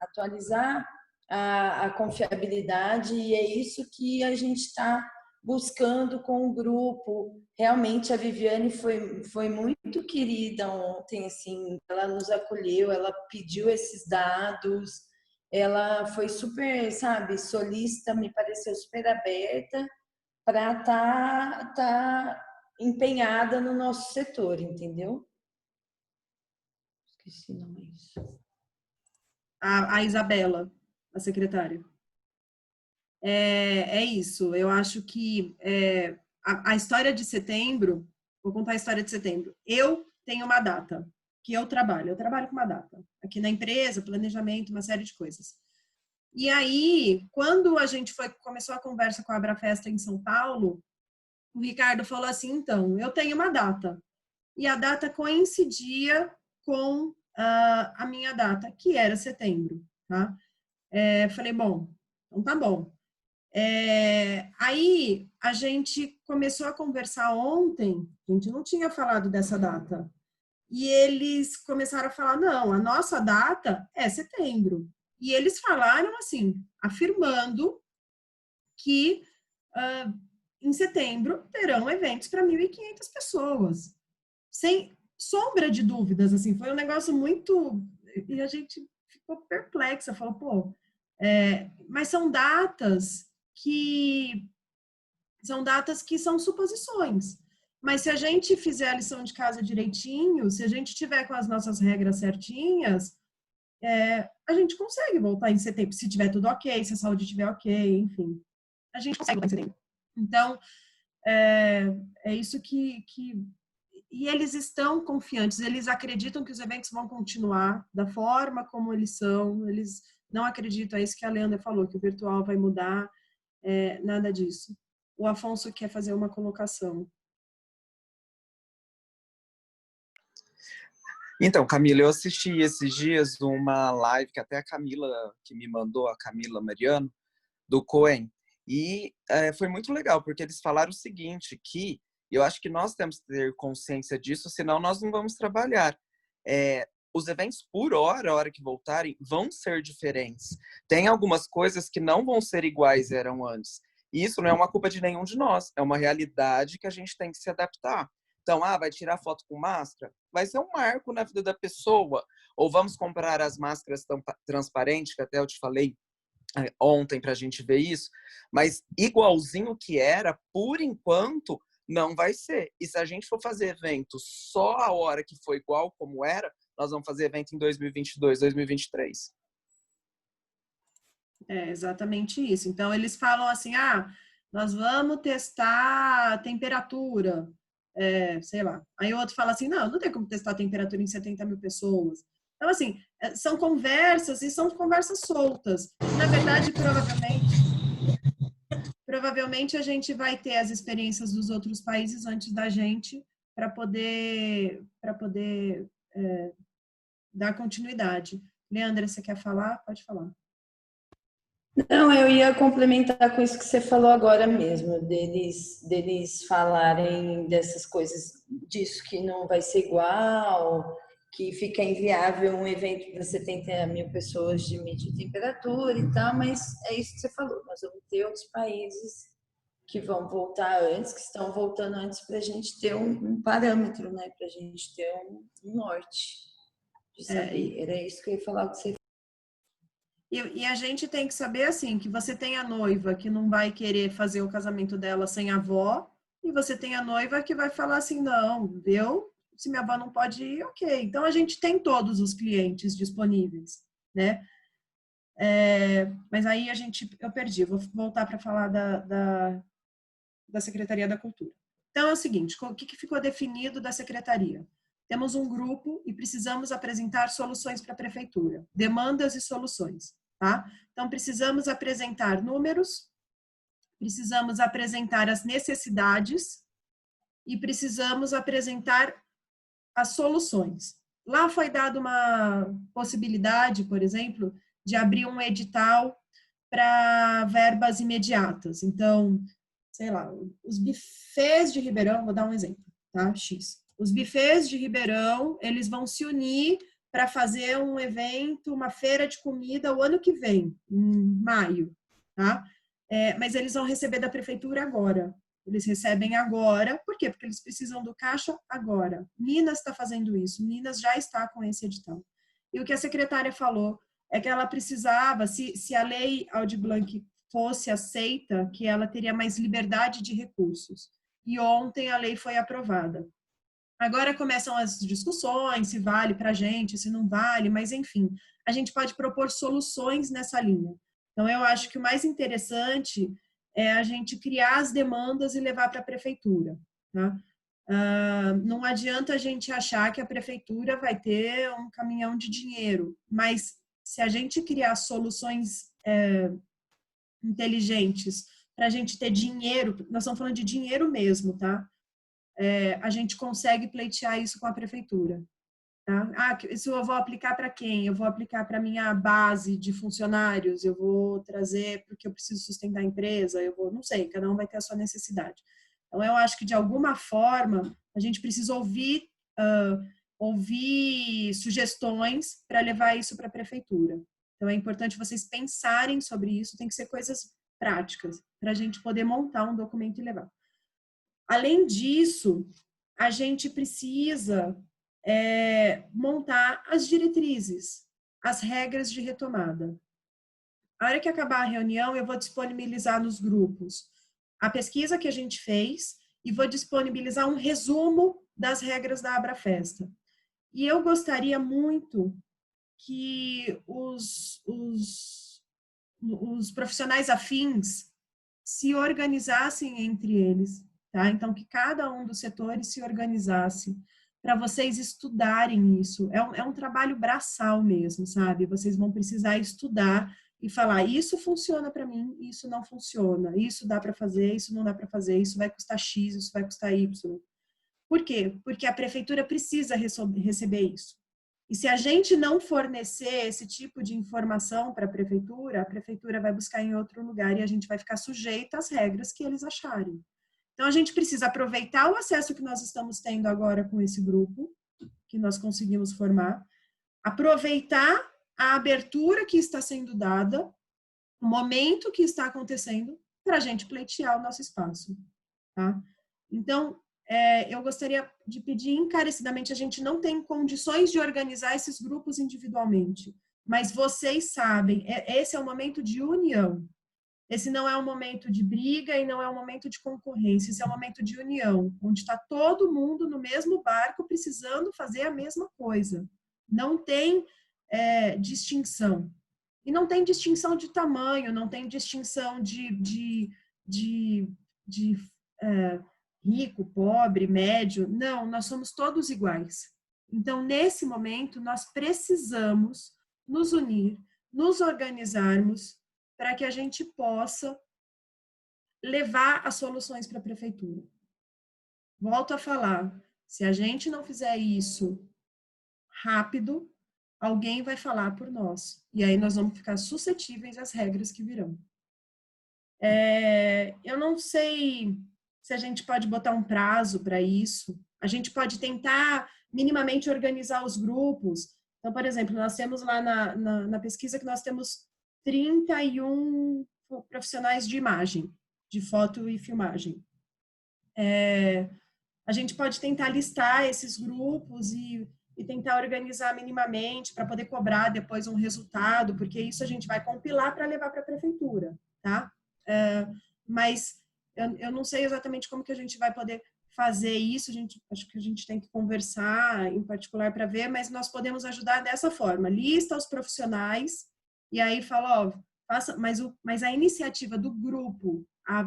atualizar a confiabilidade, e é isso que a gente está buscando com o grupo. Realmente a Viviane foi muito querida ontem, assim, ela nos acolheu, ela pediu esses dados, ela foi super, sabe, solícita, me pareceu super aberta para tá empenhada no nosso setor, entendeu? Esqueci, não é isso. A Isabela, a secretária. É isso, eu acho que a história de setembro, vou contar a história de setembro. Eu tenho uma data que eu trabalho com uma data. Aqui na empresa, planejamento, uma série de coisas. E aí, quando a gente começou a conversa com a Abrafesta em São Paulo, o Ricardo falou assim, então, eu tenho uma data. E a data coincidia com a minha data, que era setembro, tá? Falei, bom, então tá bom. Aí a gente começou a conversar ontem, a gente não tinha falado dessa data, e eles começaram a falar, não, a nossa data é setembro. E eles falaram assim, afirmando que em setembro terão eventos para 1.500 pessoas. Sem sombra de dúvidas, assim, foi um negócio muito... E a gente ficou perplexa, falou, pô, mas são datas que são suposições. Mas se a gente fizer a lição de casa direitinho, se a gente tiver com as nossas regras certinhas, a gente consegue voltar em setembro, se tiver tudo ok, se a saúde estiver ok, enfim. A gente consegue voltar em setembro. Então, é isso que... E eles estão confiantes, eles acreditam que os eventos vão continuar da forma como eles são, eles não acreditam, é isso que a Leandra falou, que o virtual vai mudar, nada disso. O Afonso quer fazer uma colocação. Então, Camila, eu assisti esses dias uma live que até a Camila, que me mandou, a Camila Mariano, do Coen, e foi muito legal, porque eles falaram o seguinte, que eu acho que nós temos que ter consciência disso, senão nós não vamos trabalhar. Os eventos por hora, a hora que voltarem, vão ser diferentes. Tem algumas coisas que não vão ser iguais eram antes. E isso não é uma culpa de nenhum de nós, é uma realidade que a gente tem que se adaptar. Então, vai tirar foto com máscara? Vai ser um marco na vida da pessoa. Ou vamos comprar as máscaras transparentes, que até eu te falei ontem para a gente ver isso, mas igualzinho que era, por enquanto, não vai ser. E se a gente for fazer evento só a hora que foi igual como era, nós vamos fazer evento em 2022, 2023. É exatamente isso. Então, eles falam assim, nós vamos testar a temperatura, sei lá. Aí o outro fala assim, não tem como testar a temperatura em 70 mil pessoas. Então, assim, são conversas e são conversas soltas. Na verdade, provavelmente a gente vai ter as experiências dos outros países antes da gente para poder dar continuidade. Leandra, você quer falar? Pode falar. Não, eu ia complementar com isso que você falou agora mesmo, deles falarem dessas coisas, disso que não vai ser igual, que fica inviável um evento para 70 mil pessoas de mídia e temperatura e tal, mas é isso que você falou, nós vamos ter outros países que vão voltar antes, que estão voltando antes, para a gente ter um parâmetro, né? Para a gente ter um norte de saber. Era isso que eu ia falar com você. E a gente tem que saber, assim, que você tem a noiva que não vai querer fazer o casamento dela sem a avó, e você tem a noiva que vai falar assim, não, se minha avó não pode ir, ok. Então, a gente tem todos os clientes disponíveis, né? Mas aí eu perdi, vou voltar para falar da Secretaria da Cultura. Então, é o seguinte, o que ficou definido da Secretaria? Temos um grupo e precisamos apresentar soluções para a prefeitura, demandas e soluções, tá? Então, precisamos apresentar números, precisamos apresentar as necessidades e precisamos apresentar as soluções. Lá foi dada uma possibilidade, por exemplo, de abrir um edital para verbas imediatas. Então, sei lá, os bufês de Ribeirão, vou dar um exemplo, tá? X. Os bufês de Ribeirão, eles vão se unir para fazer um evento, uma feira de comida o ano que vem, em maio, tá? Mas eles vão receber da prefeitura agora. Eles recebem agora. Por quê? Porque eles precisam do caixa agora. Minas está fazendo isso. Minas já está com esse edital. E o que a secretária falou é que ela precisava, se a lei Aldir Blanc fosse aceita, que ela teria mais liberdade de recursos. E ontem a lei foi aprovada. Agora começam as discussões, se vale para a gente, se não vale, mas enfim, a gente pode propor soluções nessa linha. Então, eu acho que o mais interessante é a gente criar as demandas e levar para a prefeitura. Tá? Não adianta a gente achar que a prefeitura vai ter um caminhão de dinheiro, mas se a gente criar soluções inteligentes para a gente ter dinheiro, nós estamos falando de dinheiro mesmo, tá? A gente consegue pleitear isso com a prefeitura. Tá? Isso eu vou aplicar para quem? Eu vou aplicar para a minha base de funcionários, eu vou trazer porque eu preciso sustentar a empresa, não sei, cada um vai ter a sua necessidade. Então, eu acho que, de alguma forma, a gente precisa ouvir sugestões para levar isso para a prefeitura. Então, é importante vocês pensarem sobre isso, tem que ser coisas práticas, para a gente poder montar um documento e levar. Além disso, a gente precisa montar as diretrizes, as regras de retomada. A hora que acabar a reunião, eu vou disponibilizar nos grupos a pesquisa que a gente fez e vou disponibilizar um resumo das regras da Abrafesta. E eu gostaria muito que os profissionais afins se organizassem entre eles, tá? Então, que cada um dos setores se organizasse para vocês estudarem isso. É um trabalho braçal mesmo, sabe? Vocês vão precisar estudar e falar, isso funciona para mim, isso não funciona, isso dá para fazer, isso não dá para fazer, isso vai custar X, isso vai custar Y. Por quê? Porque a prefeitura precisa receber isso. E se a gente não fornecer esse tipo de informação para a prefeitura vai buscar em outro lugar e a gente vai ficar sujeito às regras que eles acharem. Então, a gente precisa aproveitar o acesso que nós estamos tendo agora com esse grupo, que nós conseguimos formar, aproveitar a abertura que está sendo dada, o momento que está acontecendo, para a gente pleitear o nosso espaço. Tá? Então, eu gostaria de pedir encarecidamente, a gente não tem condições de organizar esses grupos individualmente, mas vocês sabem, esse é um momento de união. Esse não é um momento de briga e não é um momento de concorrência, esse é um momento de união, onde está todo mundo no mesmo barco precisando fazer a mesma coisa. Não tem distinção. E não tem distinção de tamanho, não tem distinção de rico, pobre, médio. Não, nós somos todos iguais. Então, nesse momento, nós precisamos nos unir, nos organizarmos para que a gente possa levar as soluções para a prefeitura. Volto a falar, se a gente não fizer isso rápido, alguém vai falar por nós. E aí nós vamos ficar suscetíveis às regras que virão. Eu não sei se a gente pode botar um prazo para isso. A gente pode tentar minimamente organizar os grupos. Então, por exemplo, nós temos lá na pesquisa que nós temos 31 profissionais de imagem, de foto e filmagem. A gente pode tentar listar esses grupos e tentar organizar minimamente para poder cobrar depois um resultado, porque isso a gente vai compilar para levar para a prefeitura, tá? Mas eu não sei exatamente como que a gente vai poder fazer isso, acho que a gente tem que conversar em particular para ver, mas nós podemos ajudar dessa forma, lista os profissionais e aí fala, faça, mas a iniciativa do grupo,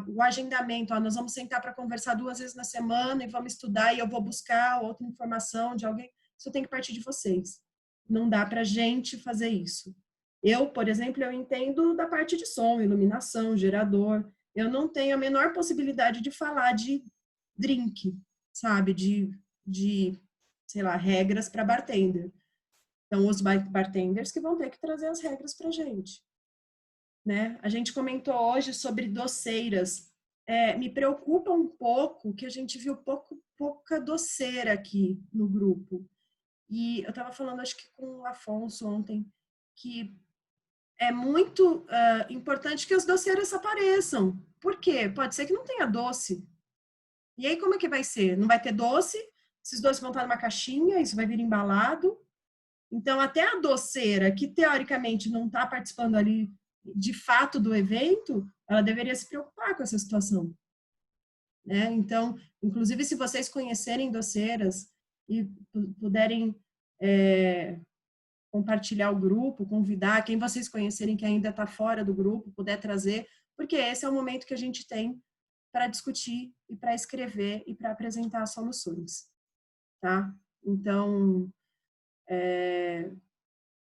o agendamento, nós vamos sentar para conversar 2 vezes na semana e vamos estudar e eu vou buscar outra informação de alguém, isso tem que partir de vocês. Não dá para a gente fazer isso. Eu, por exemplo, eu entendo da parte de som, iluminação, gerador. Eu não tenho a menor possibilidade de falar de drink, sabe? De sei lá, regras para bartender. Então, os bartenders que vão ter que trazer as regras para a gente. Né? A gente comentou hoje sobre doceiras. Me preocupa um pouco que a gente viu pouca doceira aqui no grupo. E eu estava falando, acho que com o Afonso ontem, que é muito importante que as doceiras apareçam. Por quê? Pode ser que não tenha doce. E aí, como é que vai ser? Não vai ter doce? Esses doces vão estar numa caixinha, isso vai vir embalado. Então, até a doceira, que teoricamente não está participando ali de fato do evento, ela deveria se preocupar com essa situação. Né? Então, inclusive, se vocês conhecerem doceiras e puderem compartilhar o grupo, convidar quem vocês conhecerem que ainda está fora do grupo, puder trazer, porque esse é o momento que a gente tem para discutir e para escrever e para apresentar soluções, tá? Então,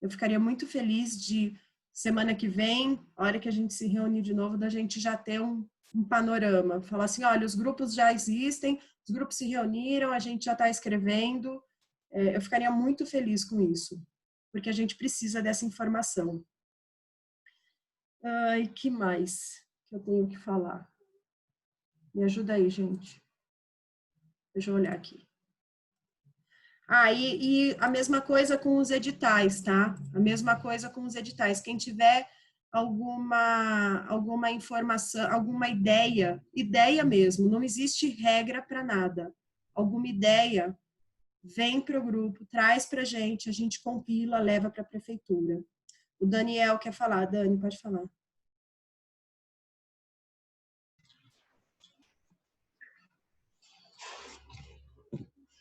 eu ficaria muito feliz de, semana que vem, a hora que a gente se reunir de novo, da gente já ter um panorama. Falar assim, olha, os grupos já existem, os grupos se reuniram, a gente já está escrevendo. Eu ficaria muito feliz com isso, porque a gente precisa dessa informação. E que mais que eu tenho que falar? Me ajuda aí, gente. Deixa eu olhar aqui. E a mesma coisa com os editais, tá? A mesma coisa com os editais. Quem tiver alguma informação, alguma ideia mesmo, não existe regra para nada. Alguma ideia, vem para o grupo, traz para a gente compila, leva para a prefeitura. O Daniel quer falar. Dani, pode falar.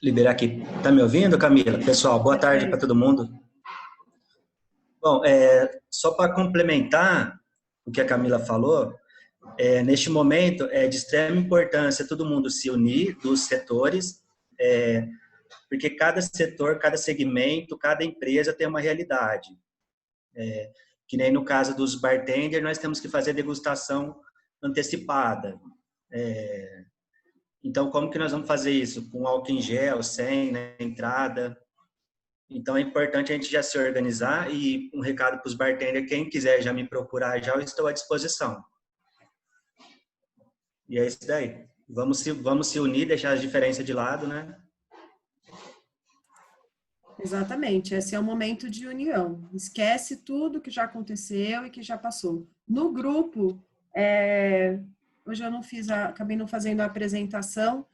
Liberar aqui. Tá me ouvindo, Camila? Pessoal, boa tarde para todo mundo. Bom, só para complementar o que a Camila falou, neste momento é de extrema importância todo mundo se unir dos setores, porque cada setor, cada segmento, cada empresa tem uma realidade. Que nem no caso dos bartenders, nós temos que fazer degustação antecipada. Então, como que nós vamos fazer isso? Com álcool em gel, sem, na entrada. Então, é importante a gente já se organizar e um recado para os bartenders, quem quiser já me procurar, já eu estou à disposição. E é isso daí. Vamos se unir, deixar as diferenças de lado, né? Exatamente, esse é o momento de união. Esquece tudo que já aconteceu e que já passou. No grupo, hoje eu não acabei não fazendo a apresentação.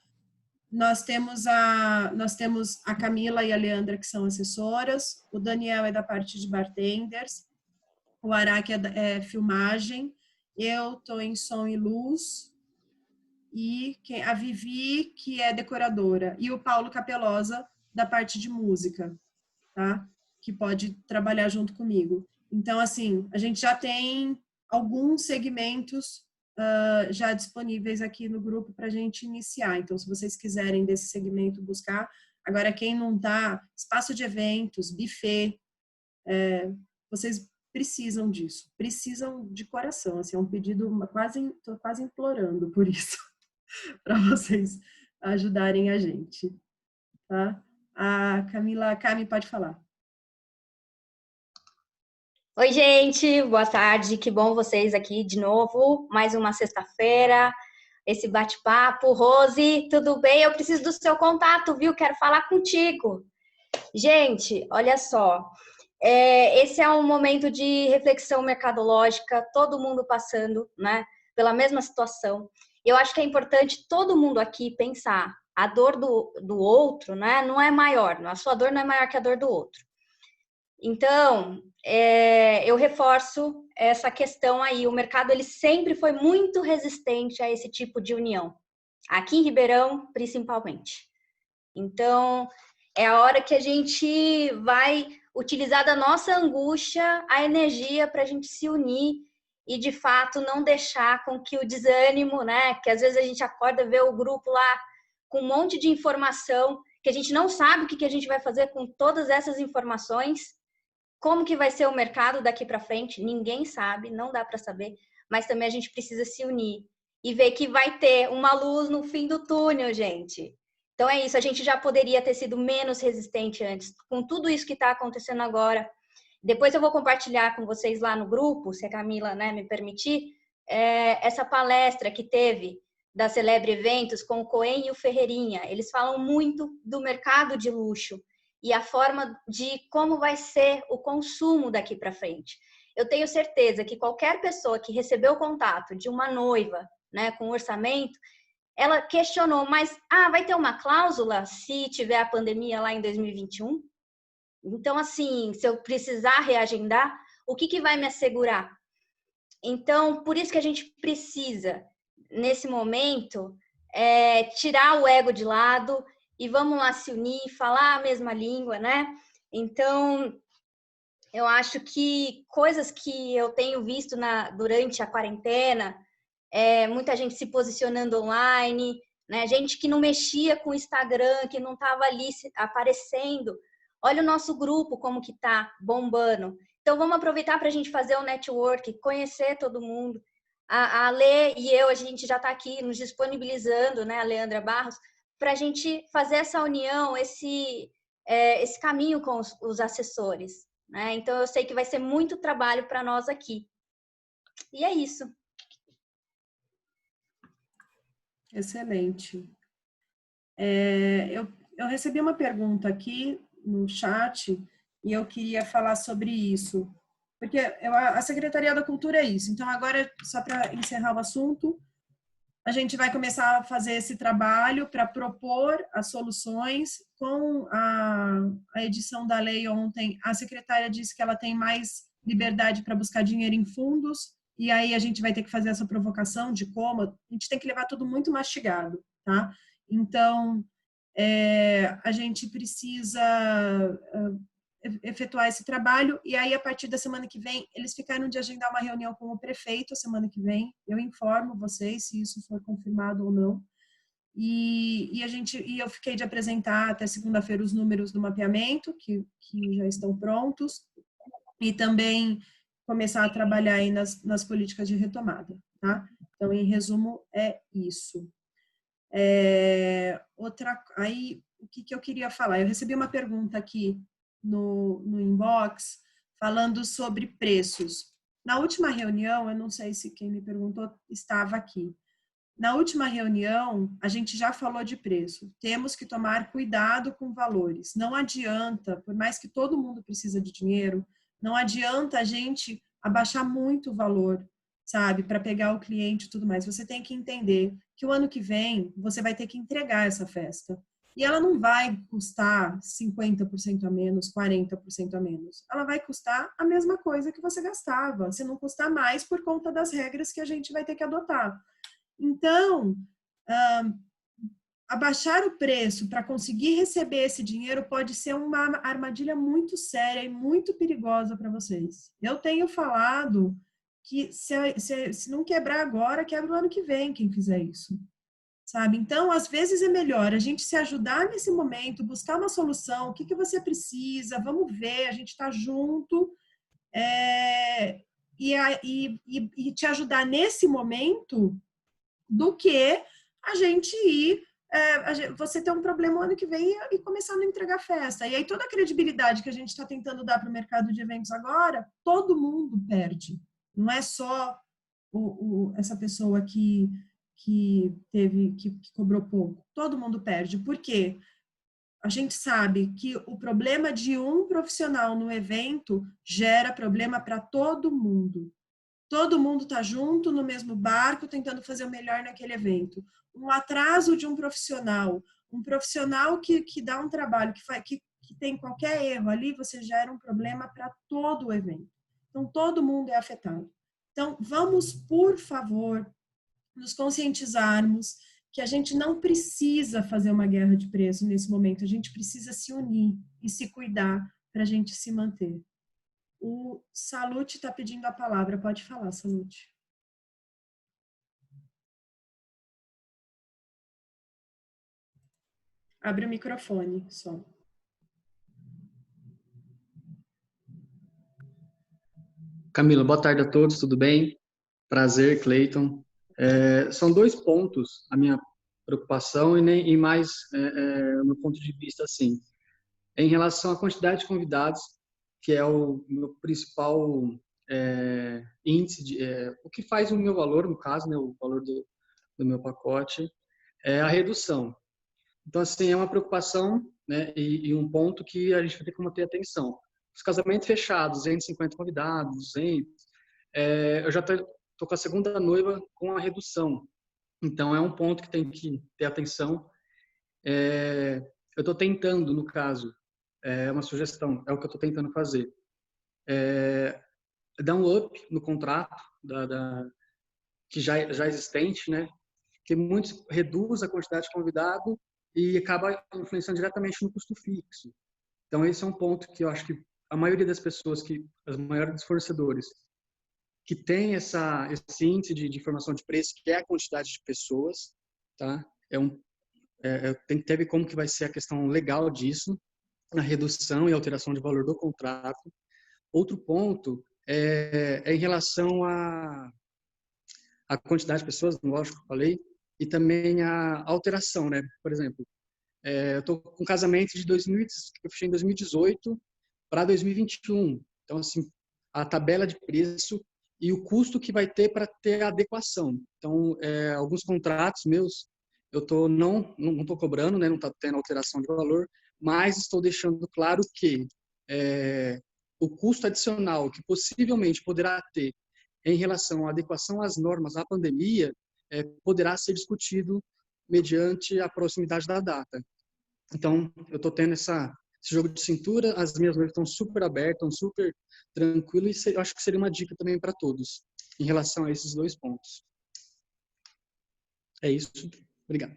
Nós temos a Camila e a Leandra, que são assessoras, o Daniel é da parte de bartenders, o Araque é filmagem, eu estou em som e luz, e a Vivi, que é decoradora, e o Paulo Capelosa, da parte de música, tá? Que pode trabalhar junto comigo. Então, assim, a gente já tem alguns segmentos já disponíveis aqui no grupo para a gente iniciar. Então, se vocês quiserem desse segmento buscar, agora quem não está, espaço de eventos, buffet, vocês precisam disso, precisam de coração, assim, é um pedido, estou quase implorando por isso, para vocês ajudarem a gente, tá? A Cami pode falar. Oi, gente, boa tarde, que bom vocês aqui de novo, mais uma sexta-feira, esse bate-papo. Rose, tudo bem? Eu preciso do seu contato, viu? Quero falar contigo. Gente, olha só, esse é um momento de reflexão mercadológica, todo mundo passando, né, pela mesma situação. Eu acho que é importante todo mundo aqui pensar, a dor do outro, né, não é maior, a sua dor não é maior que a dor do outro. Então, eu reforço essa questão aí. O mercado ele sempre foi muito resistente a esse tipo de união. Aqui em Ribeirão, principalmente. Então, é a hora que a gente vai utilizar da nossa angústia a energia para a gente se unir e, de fato, não deixar com que o desânimo, né? Que às vezes a gente acorda, vê o grupo lá com um monte de informação, que a gente não sabe o que a gente vai fazer com todas essas informações. Como que vai ser o mercado daqui para frente? Ninguém sabe, não dá para saber, mas também a gente precisa se unir e ver que vai ter uma luz no fim do túnel, gente. Então é isso, a gente já poderia ter sido menos resistente antes, com tudo isso que está acontecendo agora. Depois eu vou compartilhar com vocês lá no grupo, se a Camila, né, me permitir, essa palestra que teve da Celebre Eventos com o Coen e o Ferreirinha. Eles falam muito do mercado de luxo. e a forma de como vai ser o consumo daqui para frente. Eu tenho certeza que qualquer pessoa que recebeu o contato de uma noiva, né, com orçamento, ela questionou, mas vai ter uma cláusula se tiver a pandemia lá em 2021? Então, assim, se eu precisar reagendar, o que vai me assegurar? Então, por isso que a gente precisa, nesse momento, tirar o ego de lado e vamos lá se unir, falar a mesma língua, né? Então, eu acho que coisas que eu tenho visto durante a quarentena, muita gente se posicionando online, né? Gente que não mexia com o Instagram, que não estava ali aparecendo. Olha o nosso grupo como que tá bombando. Então, vamos aproveitar para a gente fazer o network, conhecer todo mundo. A Lê e eu, a gente já está aqui nos disponibilizando, né, a Leandra Barros, para a gente fazer essa união, esse caminho com os assessores, né? Então, eu sei que vai ser muito trabalho para nós aqui. E é isso. Excelente. Eu recebi uma pergunta aqui no chat e eu queria falar sobre isso. Porque a Secretaria da Cultura é isso. Então, agora, só para encerrar o assunto, a gente vai começar a fazer esse trabalho para propor as soluções. Com a edição da lei ontem, a secretária disse que ela tem mais liberdade para buscar dinheiro em fundos, e aí a gente vai ter que fazer essa provocação de como. A gente tem que levar tudo muito mastigado, tá? Então, a gente precisa efetuar esse trabalho, e aí a partir da semana que vem, eles ficaram de agendar uma reunião com o prefeito a semana que vem, eu informo vocês se isso for confirmado ou não, e eu fiquei de apresentar até segunda-feira os números do mapeamento, que já estão prontos, e também começar a trabalhar aí nas políticas de retomada, tá? Então, em resumo, é isso. Aí, o que eu queria falar? Eu recebi uma pergunta aqui no inbox, falando sobre preços. Na última reunião, eu não sei se quem me perguntou estava aqui. Na última reunião, a gente já falou de preço. Temos que tomar cuidado com valores. Não adianta, por mais que todo mundo precisa de dinheiro, não adianta a gente abaixar muito o valor, sabe, para pegar o cliente e tudo mais. Você tem que entender que o ano que vem você vai ter que entregar essa festa. E ela não vai custar 50% a menos, 40% a menos. Ela vai custar a mesma coisa que você gastava, se não custar mais por conta das regras que a gente vai ter que adotar. Então, abaixar o preço para conseguir receber esse dinheiro pode ser uma armadilha muito séria e muito perigosa para vocês. Eu tenho falado que se não quebrar agora, quebra o ano que vem quem fizer isso. Sabe? Então, às vezes é melhor a gente se ajudar nesse momento, buscar uma solução, o que você precisa, vamos ver, a gente está junto, e te ajudar nesse momento, do que a gente ir, você ter um problema o ano que vem e começar a não entregar festa. E aí toda a credibilidade que a gente está tentando dar para o mercado de eventos agora, todo mundo perde. Não é só essa pessoa que cobrou pouco. Todo mundo perde. Por quê? A gente sabe que o problema de um profissional no evento gera problema para todo mundo. Todo mundo está junto no mesmo barco, tentando fazer o melhor naquele evento. Um atraso de um profissional que dá um trabalho, que tem qualquer erro ali, você gera um problema para todo o evento. Então, todo mundo é afetado. Então, vamos, por favor, nos conscientizarmos que a gente não precisa fazer uma guerra de preço nesse momento, a gente precisa se unir e se cuidar para a gente se manter. O Salute está pedindo a palavra, pode falar, Salute. Abre o microfone, só. Camila, boa tarde a todos, tudo bem? Prazer, Cleiton. São dois pontos a minha preocupação e mais o meu ponto de vista, assim. Em relação à quantidade de convidados, que é o meu principal índice, o que faz o meu valor, no caso, né, o valor do meu pacote, é a redução. Então, assim, é uma preocupação, né? E um ponto que a gente vai ter que manter atenção. Os casamentos fechados, 250 convidados, 200, eu já estou com a segunda noiva com a redução. Então, é um ponto que tem que ter atenção. Eu estou tentando, no caso, é uma sugestão, é o que eu estou tentando fazer. Dar um up no contrato que já é existente, né? Que muitos reduz a quantidade de convidado e acaba influenciando diretamente no custo fixo. Então, esse é um ponto que eu acho que a maioria das pessoas, as maiores dos fornecedores, que tem esse índice de informação de preço, que é a quantidade de pessoas, tá? Tem que ver como que vai ser a questão legal disso, a redução e alteração de valor do contrato. Outro ponto é em relação à quantidade de pessoas, lógico que eu falei, e também a alteração, né? Por exemplo, eu estou com um casamento que eu fechei em 2018 para 2021. Então, assim, a tabela de preço e o custo que vai ter para ter a adequação. Então, alguns contratos meus, eu não estou cobrando, né? Não está tendo alteração de valor, mas estou deixando claro que o custo adicional que possivelmente poderá ter em relação à adequação às normas da pandemia poderá ser discutido mediante a proximidade da data. Então, eu estou tendo esse jogo de cintura, as minhas noivas estão super abertas, estão super tranquilas, e eu acho que seria uma dica também para todos, em relação a esses dois pontos. É isso. Obrigado.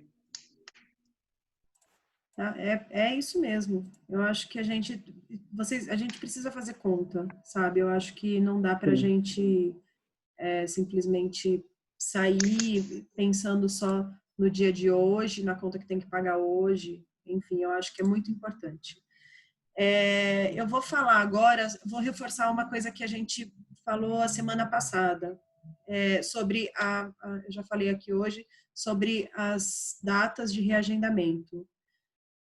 É isso mesmo. Eu acho que a gente precisa fazer conta, sabe? Eu acho que não dá para a gente simplesmente sair pensando só no dia de hoje, na conta que tem que pagar hoje. Enfim, eu acho que é muito importante. Eu vou falar agora, vou reforçar uma coisa que a gente falou a semana passada, sobre eu já falei aqui hoje, sobre as datas de reagendamento.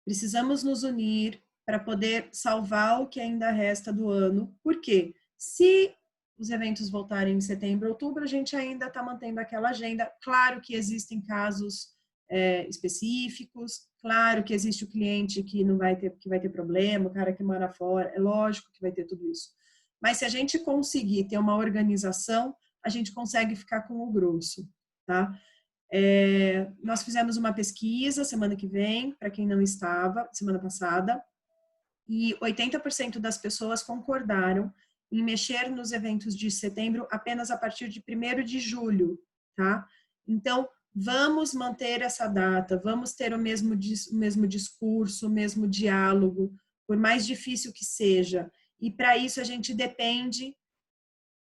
Precisamos nos unir para poder salvar o que ainda resta do ano. Por quê? Se os eventos voltarem em setembro, outubro, a gente ainda está mantendo aquela agenda. Claro que existem casos específicos, claro que existe o cliente que vai ter problema, o cara que mora fora, é lógico que vai ter tudo isso. Mas se a gente conseguir ter uma organização, a gente consegue ficar com o grosso, tá? Nós fizemos uma pesquisa semana que vem, para quem não estava, semana passada, e 80% das pessoas concordaram em mexer nos eventos de setembro apenas a partir de 1º de julho, tá? Então, vamos manter essa data, vamos ter o mesmo discurso, o mesmo diálogo, por mais difícil que seja. E para isso a gente depende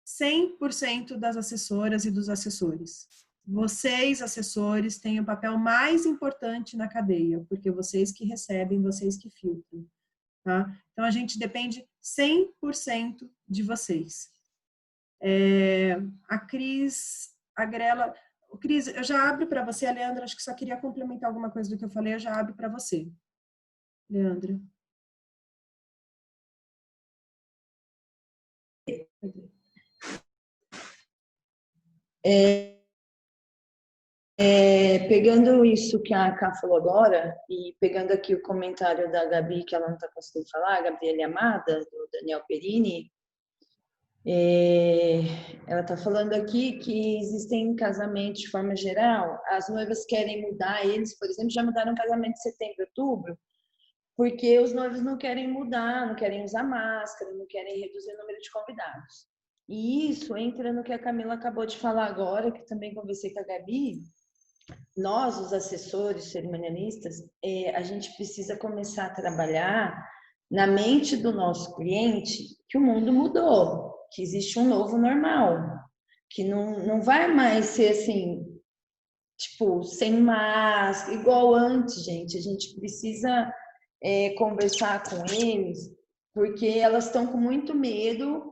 100% das assessoras e dos assessores. Vocês, assessores, têm o papel mais importante na cadeia, porque vocês que recebem, vocês que filtram, tá? Então, a gente depende 100% de vocês. A Cris Agrela... Cris, eu já abro para você, a Leandra, acho que só queria complementar alguma coisa do que eu falei, eu já abro para você. Leandra. Pegando isso que a Ká falou agora, e pegando aqui o comentário da Gabi, que ela não está conseguindo falar, a Gabriela Amada, do Daniel Perini, ela está falando aqui que existem casamentos de forma geral, as noivas querem mudar, eles, por exemplo, já mudaram o casamento de setembro, outubro, porque os noivos não querem mudar, não querem usar máscara, não querem reduzir o número de convidados. E isso entra no que a Camila acabou de falar agora, que também conversei com a Gabi. Nós, os assessores cerimonialistas, a gente precisa começar a trabalhar na mente do nosso cliente que o mundo mudou, que existe um novo normal, que não vai mais ser assim, tipo, sem máscara, igual antes, gente. A gente precisa conversar com eles, porque elas estão com muito medo.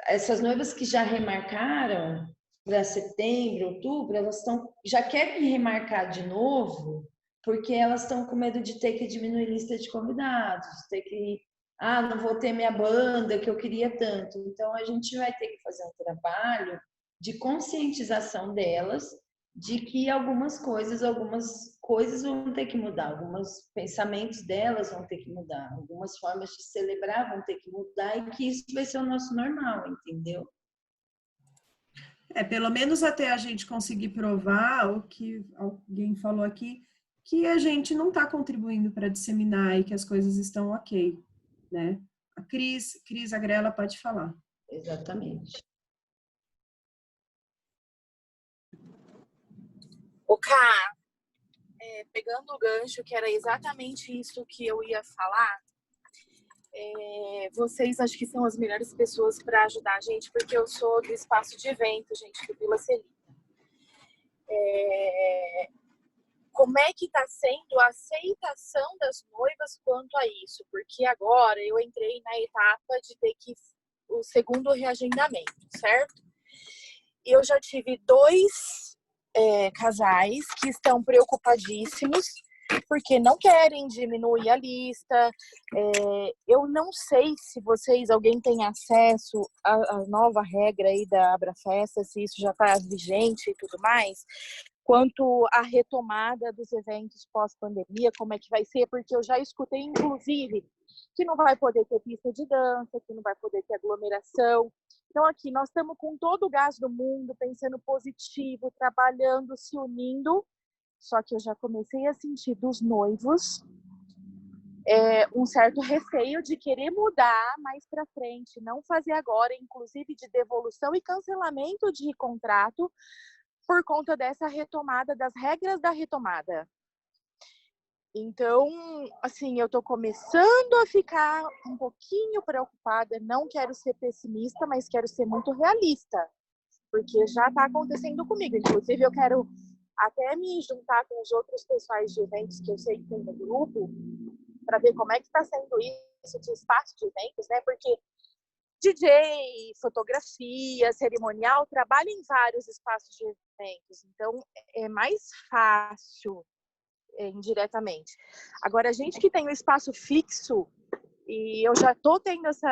Essas noivas que já remarcaram para setembro, outubro, elas já querem remarcar de novo, porque elas estão com medo de ter que diminuir a lista de convidados, ter que, não vou ter minha banda que eu queria tanto. Então, a gente vai ter que fazer um trabalho de conscientização delas, de que algumas coisas vão ter que mudar, alguns pensamentos delas vão ter que mudar, algumas formas de celebrar vão ter que mudar e que isso vai ser o nosso normal, entendeu? Pelo menos até a gente conseguir provar o que alguém falou aqui, que a gente não está contribuindo para disseminar e que as coisas estão ok, né? A Cris Agrela pode falar. Exatamente. O Ká, pegando o gancho, que era exatamente isso que eu ia falar, vocês acho que são as melhores pessoas para ajudar a gente, porque eu sou do espaço de evento, gente, do Vila Celina. Como é que está sendo a aceitação das noivas quanto a isso? Porque agora eu entrei na etapa de ter o segundo reagendamento, certo? Eu já tive 2 casais que estão preocupadíssimos porque não querem diminuir a lista. Eu não sei se alguém tem acesso à nova regra aí da Abrafesta, se isso já está vigente e tudo mais, quanto à retomada dos eventos pós-pandemia, como é que vai ser, porque eu já escutei, inclusive, que não vai poder ter pista de dança, que não vai poder ter aglomeração. Então, aqui, nós estamos com todo o gás do mundo, pensando positivo, trabalhando, se unindo, só que eu já comecei a sentir dos noivos um certo receio de querer mudar mais para frente, não fazer agora, inclusive de devolução e cancelamento de contrato, por conta dessa retomada, das regras da retomada. Então, assim, eu estou começando a ficar um pouquinho preocupada, não quero ser pessimista, mas quero ser muito realista, porque já está acontecendo comigo. Inclusive, eu quero até me juntar com os outros pessoais de eventos que eu sei que tem no grupo, para ver como é que está sendo isso de espaço de eventos, né? Porque DJ, fotografia, cerimonial, trabalha em vários espaços de eventos, então é mais fácil indiretamente. Agora, a gente que tem um espaço fixo, e eu já estou tendo esse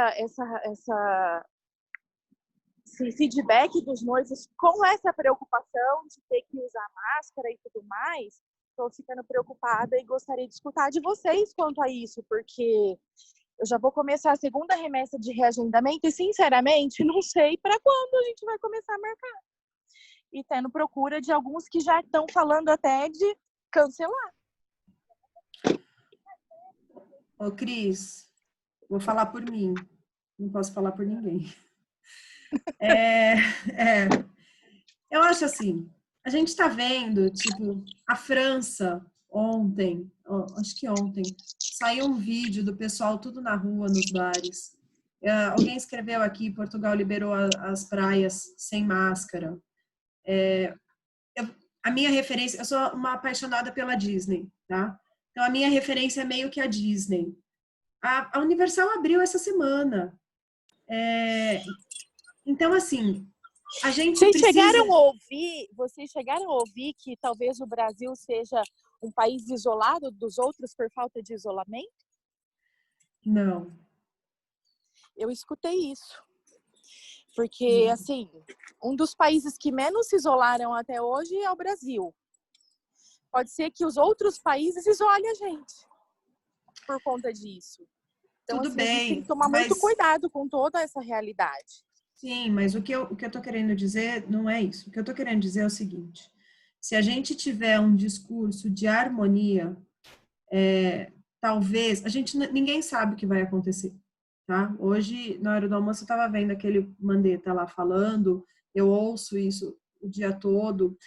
feedback dos noivos com essa preocupação de ter que usar máscara e tudo mais, estou ficando preocupada e gostaria de escutar de vocês quanto a isso, porque eu já vou começar a segunda remessa de reagendamento e, sinceramente, não sei para quando a gente vai começar a marcar. E tendo procura de alguns que já estão falando até de cancelar. Ô, Cris, vou falar por mim. Não posso falar por ninguém. Eu acho assim, a gente está vendo, tipo, a França ontem, acho que ontem, saiu um vídeo do pessoal tudo na rua, nos bares. Alguém escreveu aqui, Portugal liberou as praias sem máscara. A minha referência, eu sou uma apaixonada pela Disney, tá? Então, a minha referência é meio que a Disney. A Universal abriu essa semana. Então, assim, a gente precisa... Vocês chegaram a ouvir que talvez o Brasil seja um país isolado dos outros por falta de isolamento? Não. Eu escutei isso. Porque, assim, um dos países que menos se isolaram até hoje é o Brasil. Pode ser que os outros países isolem a gente por conta disso. Então, Tudo assim, bem, a gente tem que tomar muito cuidado com toda essa realidade. Sim, mas o que eu tô querendo dizer não é isso. O que eu tô querendo dizer é o seguinte: se a gente tiver um discurso de harmonia, talvez ninguém sabe o que vai acontecer, tá? Hoje, na hora do almoço, eu estava vendo aquele Mandetta lá falando, eu ouço isso o dia todo,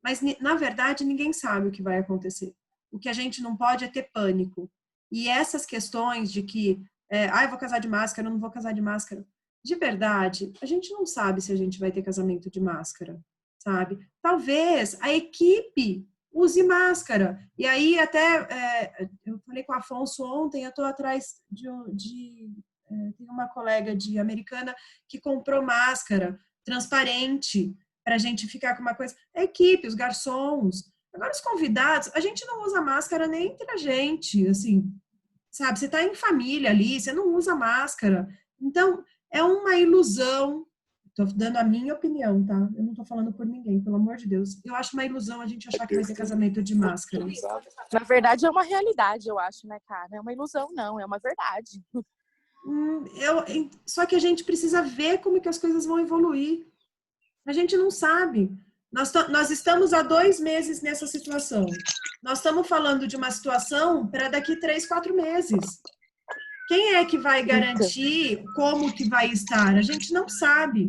mas na verdade ninguém sabe o que vai acontecer. O que a gente não pode é ter pânico. E essas questões de que, eu vou casar de máscara, eu não vou casar de máscara. De verdade, a gente não sabe se a gente vai ter casamento de máscara, sabe? Talvez a equipe use máscara. E aí até, eu falei com o Afonso ontem, eu estou atrás tem uma colega de Americana que comprou máscara transparente para a gente ficar com uma coisa. A equipe, os garçons. Agora os convidados, a gente não usa máscara nem entre a gente, assim, sabe? Você está em família ali, você não usa máscara. Então, é uma ilusão Tô dando a minha opinião, tá? Eu não tô falando por ninguém, pelo amor de Deus. Eu acho uma ilusão a gente achar que vai ter casamento de máscara. Na verdade, é uma realidade, eu acho, né, cara? Não é uma ilusão, não, é uma verdade. Só que a gente precisa ver como que as coisas vão evoluir. A gente não sabe. Nós estamos há 2 meses nessa situação. Nós estamos falando de uma situação para daqui 3, 4 meses. Quem é que vai garantir como que vai estar? A gente não sabe,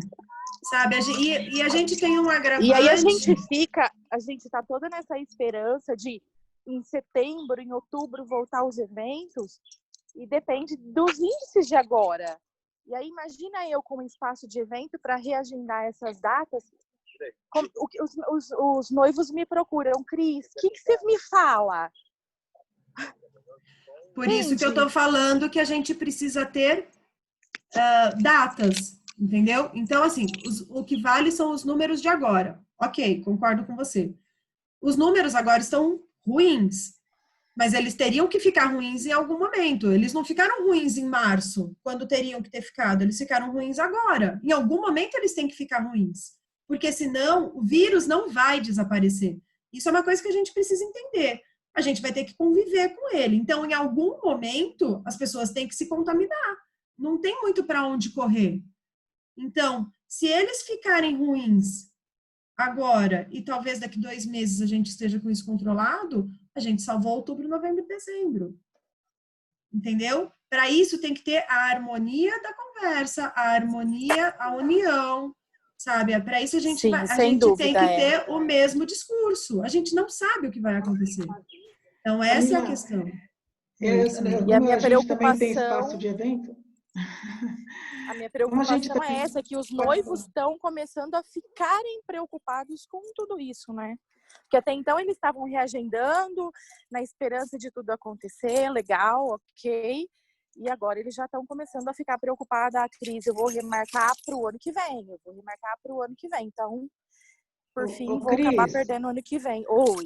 sabe? E a gente tem um agravante. E aí a gente tá toda nessa esperança de em setembro, em outubro, voltar aos eventos, e depende dos índices de agora. E aí imagina eu com um espaço de evento para reagendar essas datas. Os noivos me procuram, Cris, o que você me fala? Por isso que eu tô falando que a gente precisa ter datas, entendeu? Então, assim, o que vale são os números de agora. Ok, concordo com você. Os números agora estão ruins, mas eles teriam que ficar ruins em algum momento. Eles não ficaram ruins em março, quando teriam que ter ficado. Eles ficaram ruins agora. Em algum momento eles têm que ficar ruins. Porque senão o vírus não vai desaparecer. Isso é uma coisa que a gente precisa entender. A gente vai ter que conviver com ele. Então, em algum momento, as pessoas têm que se contaminar. Não tem muito para onde correr. Então, se eles ficarem ruins agora, e talvez daqui 2 meses a gente esteja com isso controlado, a gente salvou outubro, novembro e dezembro. Entendeu? Para isso tem que ter a harmonia da conversa, a harmonia, a união, sabe? Para isso a gente tem que ter o mesmo discurso. A gente não sabe o que vai acontecer. Então, essa é a questão. E a minha preocupação também tem espaço de evento. A minha preocupação é essa, que os noivos estão começando a ficarem preocupados com tudo isso, né? Porque até então eles estavam reagendando na esperança de tudo acontecer, legal, ok. E agora eles já estão começando a ficar preocupados. A Cris, eu vou remarcar para o ano que vem. Então, por fim, vou acabar perdendo o ano que vem. Oi.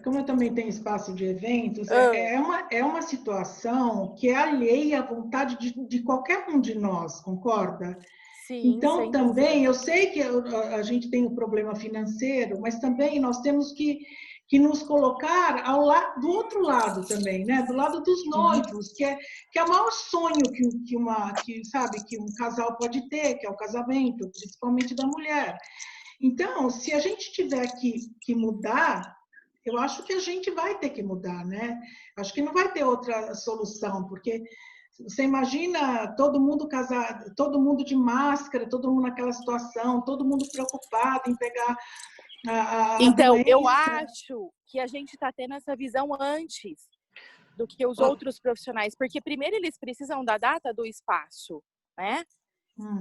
Como eu também tenho espaço de eventos, é uma situação que é alheia à vontade de qualquer um de nós, concorda? Sim, então, também, eu sei que a gente tem um problema financeiro, mas também nós temos que nos colocar do outro lado também, né? Do lado dos noivos, que é o maior sonho que um casal pode ter, que é o casamento, principalmente da mulher. Então, se a gente tiver que mudar, eu acho que a gente vai ter que mudar, né? Acho que não vai ter outra solução, porque você imagina todo mundo casado, todo mundo de máscara, todo mundo naquela situação, todo mundo preocupado em pegar Então, doença. Eu acho que a gente está tendo essa visão antes do que os outros profissionais, porque primeiro eles precisam da data do espaço, né?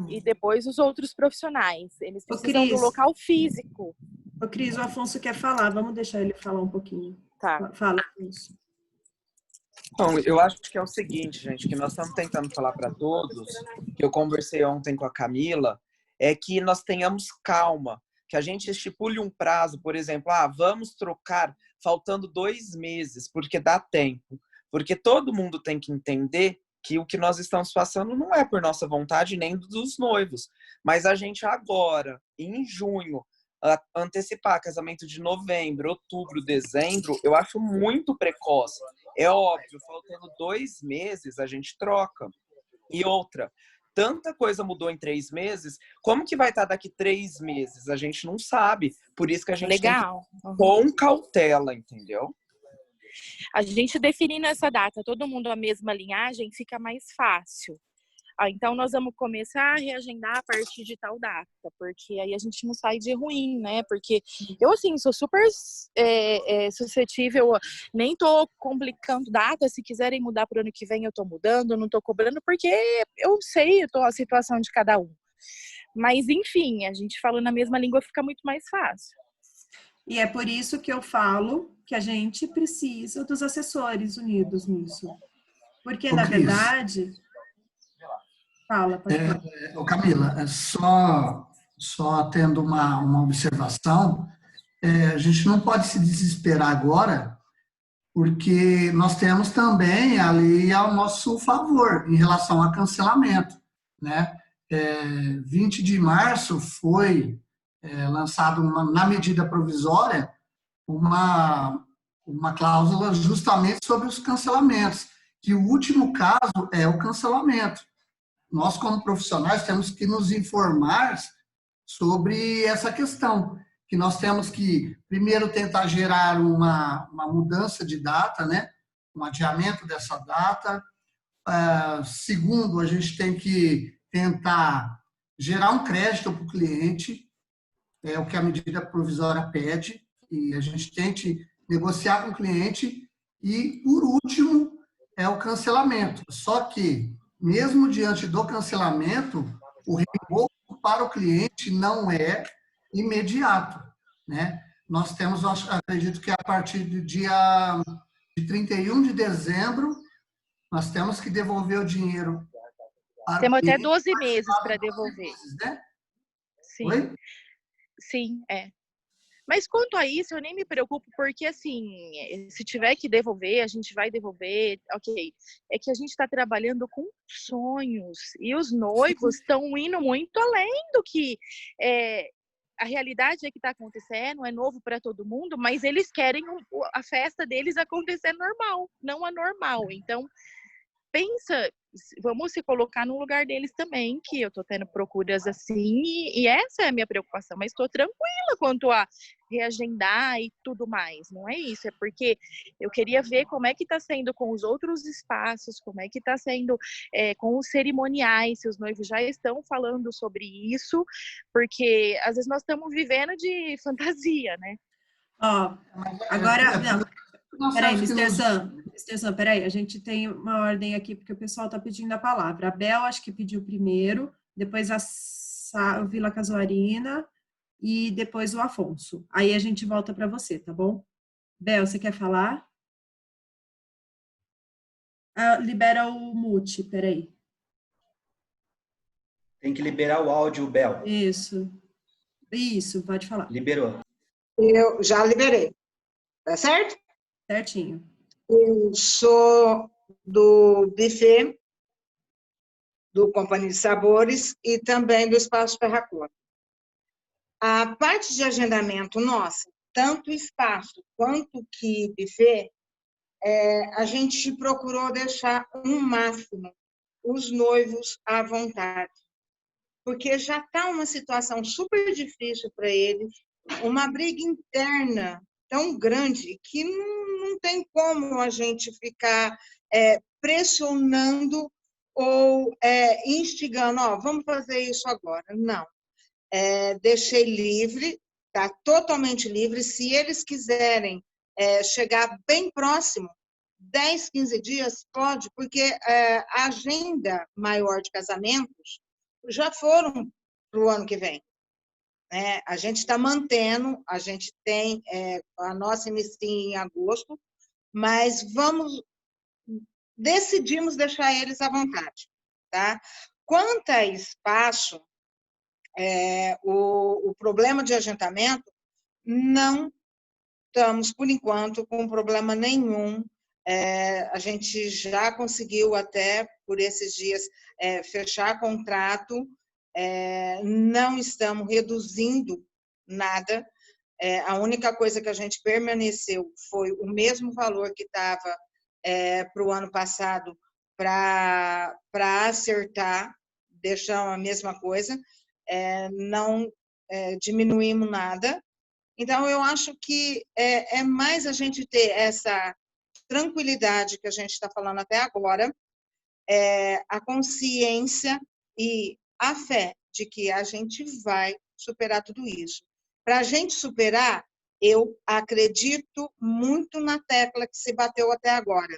E depois os outros profissionais, eles precisam do local físico. Ô, Cris, o Afonso quer falar, vamos deixar ele falar um pouquinho. Tá. Fala, Afonso. Bom, eu acho que é o seguinte, gente, que nós estamos tentando falar para todos, que eu conversei ontem com a Camila, é que nós tenhamos calma, que a gente estipule um prazo, por exemplo, vamos trocar faltando 2 meses, porque dá tempo. Porque todo mundo tem que entender que o que nós estamos passando não é por nossa vontade nem dos noivos, mas a gente agora, em junho, antecipar casamento de novembro, outubro, dezembro, eu acho muito precoce. É óbvio, faltando 2 meses a gente troca. E outra, tanta coisa mudou em 3 meses, como que vai estar daqui 3 meses? A gente não sabe. Por isso que a gente tem que ir com cautela, entendeu? A gente definindo essa data, todo mundo a mesma linhagem, fica mais fácil. Então, nós vamos começar a reagendar a partir de tal data, porque aí a gente não sai de ruim, né? Porque eu, assim, sou super suscetível, nem tô complicando data, se quiserem mudar para o ano que vem, eu tô mudando, não tô cobrando, porque eu sei a situação de cada um. Mas, enfim, a gente falando a mesma língua fica muito mais fácil. E é por isso que eu falo que a gente precisa dos assessores unidos nisso. Porque, na verdade... Fala, pode falar. Camila, só tendo uma observação, a gente não pode se desesperar agora, porque nós temos também a lei ao nosso favor em relação a cancelamento, né? 20 de março foi lançado na medida provisória uma cláusula justamente sobre os cancelamentos, que o último caso é o cancelamento. Nós, como profissionais, temos que nos informar sobre essa questão, que nós temos que, primeiro, tentar gerar uma mudança de data, né? Um adiamento dessa data. Segundo, a gente tem que tentar gerar um crédito para o cliente, é o que a medida provisória pede, e a gente tente negociar com o cliente. E, por último, é o cancelamento. Só que, mesmo diante do cancelamento, o reembolso para o cliente não é imediato, né? Nós temos, acredito que a partir do dia de 31 de dezembro, nós temos que devolver o dinheiro. Temos até 12 meses para devolver. Né? Sim. Oi? Sim, Mas quanto a isso, eu nem me preocupo, porque assim, se tiver que devolver, a gente vai devolver, ok. É que a gente está trabalhando com sonhos, e os noivos estão indo muito além do que a realidade é que está acontecendo, é novo para todo mundo, mas eles querem a festa deles acontecer normal, não anormal. Então, pensa, vamos se colocar no lugar deles também, que eu tô tendo procuras assim, e essa é a minha preocupação, mas estou tranquila quanto a reagendar e tudo mais, não é isso, é porque eu queria ver como é que tá sendo com os outros espaços, como é que tá sendo com os cerimoniais, se os noivos já estão falando sobre isso, porque às vezes nós estamos vivendo de fantasia, né? Ó, agora, não, peraí, Mr. Sam, peraí, a gente tem uma ordem aqui, porque o pessoal está pedindo a palavra. A Bel, acho que pediu primeiro, depois a Vila Casuarina e depois o Afonso. Aí a gente volta para você, tá bom? Bel, você quer falar? Libera o mute, peraí. Tem que liberar o áudio, Bel. Isso, pode falar. Liberou. Eu já liberei, tá certo? Certinho. Eu sou do buffet, do Companhia de Sabores e também do Espaço Ferracor. A parte de agendamento nossa, tanto espaço quanto que buffet, a gente procurou deixar um máximo os noivos à vontade, porque já está uma situação super difícil para eles, uma briga interna tão grande que não tem como a gente ficar pressionando ou instigando, vamos fazer isso agora. Não. Deixei livre, está totalmente livre. Se eles quiserem chegar bem próximo, 10, 15 dias, pode, porque a agenda maior de casamentos já foram para o ano que vem. A gente está mantendo, a gente tem a nossa inicia em agosto, mas decidimos deixar eles à vontade. Tá? Quanto a espaço, o problema de agendamento, não estamos, por enquanto, com problema nenhum. A gente já conseguiu até, por esses dias, fechar contrato, não estamos reduzindo nada. A única coisa que a gente permaneceu foi o mesmo valor que estava para o ano passado, para acertar, deixamos a mesma coisa, não diminuímos nada. Então, eu acho que é mais a gente ter essa tranquilidade que a gente está falando até agora, a consciência e a fé de que a gente vai superar tudo isso. Para a gente superar, eu acredito muito na tecla que se bateu até agora.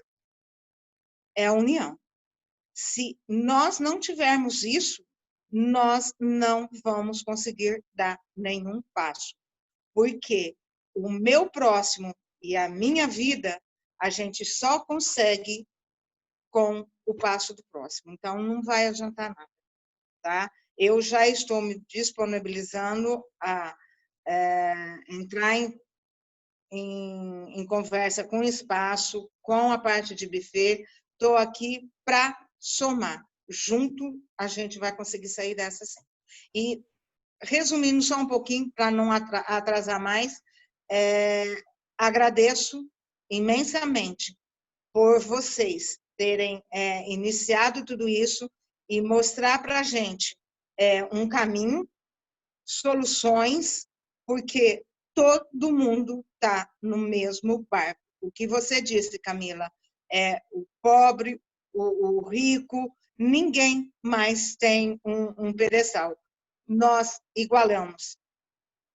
É a união. Se nós não tivermos isso, nós não vamos conseguir dar nenhum passo. Porque o meu próximo e a minha vida, a gente só consegue com o passo do próximo. Então, não vai adiantar nada, tá? Eu já estou me disponibilizando a entrar em conversa com o espaço, com a parte de buffet. Estou aqui para somar. junto a gente vai conseguir sair dessa sim. E, resumindo só um pouquinho, para não atrasar mais, agradeço imensamente por vocês terem iniciado tudo isso e mostrar para a gente um caminho, soluções, porque todo mundo está no mesmo barco. O que você disse, Camila, o pobre, o rico, ninguém mais tem um pedestal. Nós igualamos.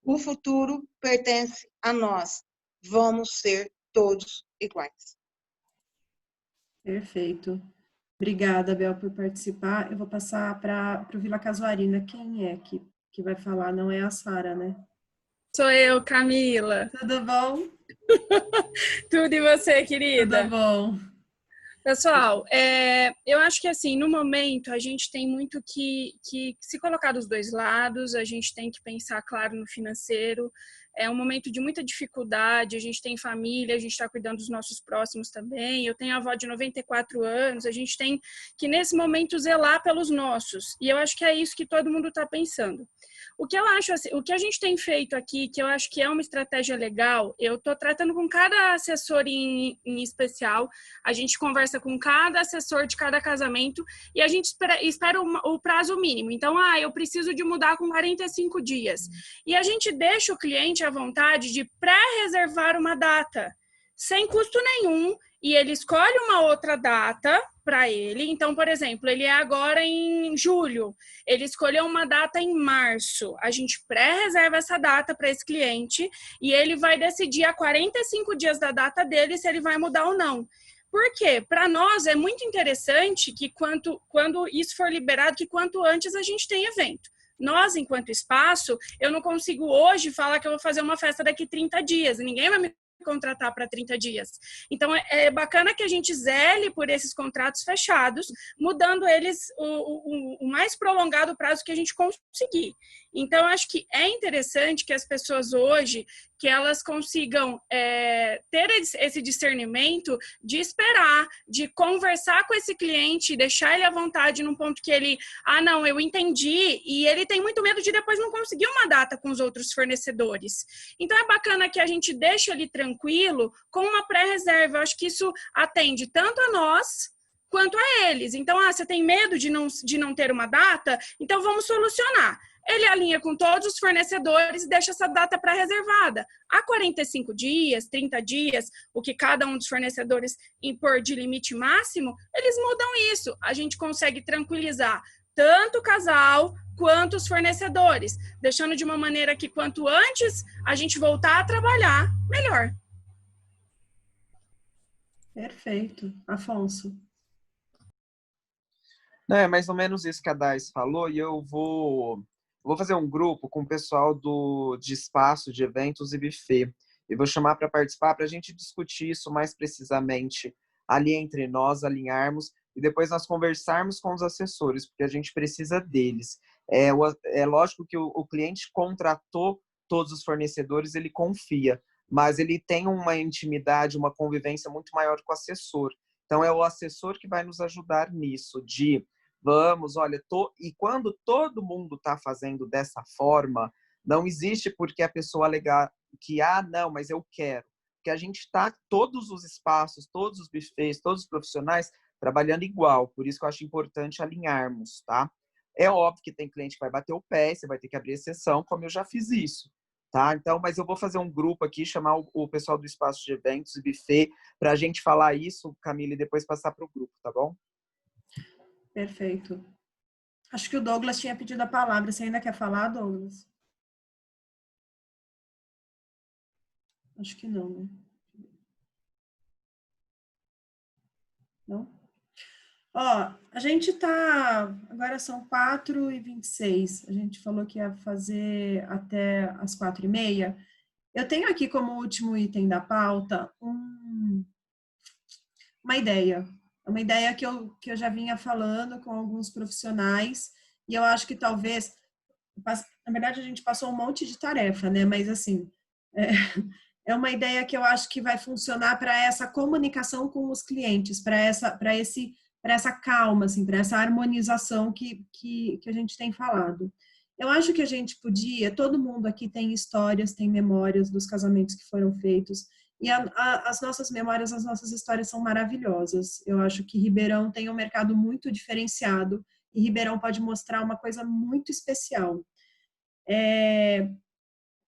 O futuro pertence a nós. Vamos ser todos iguais. Perfeito. Obrigada, Bel, por participar. Eu vou passar para o Vila Casuarina. Quem é que vai falar? Não é a Sara, né? Sou eu, Camila. Tudo bom? Tudo e você, querida? Tudo bom. Pessoal, eu acho que assim, no momento a gente tem muito que se colocar dos dois lados, a gente tem que pensar, claro, no financeiro. É um momento de muita dificuldade, a gente tem família, a gente está cuidando dos nossos próximos também. Eu tenho a avó de 94 anos, a gente tem que, nesse momento, zelar pelos nossos. E eu acho que é isso que todo mundo está pensando. O que eu acho, assim, o que a gente tem feito aqui, que eu acho que é uma estratégia legal, eu estou tratando com cada assessor em especial, a gente conversa com cada assessor de cada casamento e a gente espera o prazo mínimo. Então, eu preciso de mudar com 45 dias. E a gente deixa o cliente à vontade de pré-reservar uma data, sem custo nenhum, e ele escolhe uma outra data para ele. Então, por exemplo, ele é agora em julho, ele escolheu uma data em março. A gente pré-reserva essa data para esse cliente e ele vai decidir a 45 dias da data dele se ele vai mudar ou não. Por quê? Para nós é muito interessante que quando isso for liberado, que quanto antes a gente tem evento. Nós, enquanto espaço, eu não consigo hoje falar que eu vou fazer uma festa daqui 30 dias. Ninguém vai me contratar para 30 dias. Então, é bacana que a gente zele por esses contratos fechados, mudando eles o mais prolongado prazo que a gente conseguir. Então, acho que é interessante que as pessoas hoje, que elas consigam ter esse discernimento de esperar, de conversar com esse cliente, deixar ele à vontade num ponto que ele, não, eu entendi, e ele tem muito medo de depois não conseguir uma data com os outros fornecedores. Então, é bacana que a gente deixe ele tranquilo com uma pré-reserva. Eu acho que isso atende tanto a nós quanto a eles. Então, você tem medo de não ter uma data? Então, vamos solucionar. Ele alinha com todos os fornecedores e deixa essa data pré-reservada. Há 45 dias, 30 dias, o que cada um dos fornecedores impor de limite máximo, eles mudam isso. A gente consegue tranquilizar tanto o casal quanto os fornecedores, deixando de uma maneira que quanto antes a gente voltar a trabalhar, melhor. Perfeito. Afonso. É mais ou menos isso que a Dais falou, e eu vou fazer um grupo com o pessoal de espaço, de eventos e buffet. E vou chamar para participar para a gente discutir isso mais precisamente ali entre nós, alinharmos, e depois nós conversarmos com os assessores, porque a gente precisa deles. É lógico que o cliente contratou todos os fornecedores, ele confia, mas ele tem uma intimidade, uma convivência muito maior com o assessor. Então, é o assessor que vai nos ajudar nisso, vamos, olha, e quando todo mundo está fazendo dessa forma, não existe porque a pessoa alegar que, não, mas eu quero. Porque a gente está, todos os espaços, todos os buffets, todos os profissionais, trabalhando igual. Por isso que eu acho importante alinharmos, tá? É óbvio que tem cliente que vai bater o pé, você vai ter que abrir exceção, como eu já fiz isso, tá? Então, mas eu vou fazer um grupo aqui, chamar o pessoal do espaço de eventos e buffet, para a gente falar isso, Camila, e depois passar para o grupo, tá bom? Perfeito. Acho que o Douglas tinha pedido a palavra. Você ainda quer falar, Douglas? Acho que não, né? Não? A gente tá... Agora são 4h26. A gente falou que ia fazer até as 4h30. Eu tenho aqui como último item da pauta uma ideia. Uma ideia que eu já vinha falando com alguns profissionais, e eu acho que talvez, na verdade a gente passou um monte de tarefa, né? Mas assim, é uma ideia que eu acho que vai funcionar para essa comunicação com os clientes, para esse essa calma, assim, para essa harmonização que a gente tem falado. Eu acho que a gente podia, todo mundo aqui tem histórias, tem memórias dos casamentos que foram feitos, e as nossas memórias, as nossas histórias são maravilhosas. Eu acho que Ribeirão tem um mercado muito diferenciado, e Ribeirão pode mostrar uma coisa muito especial.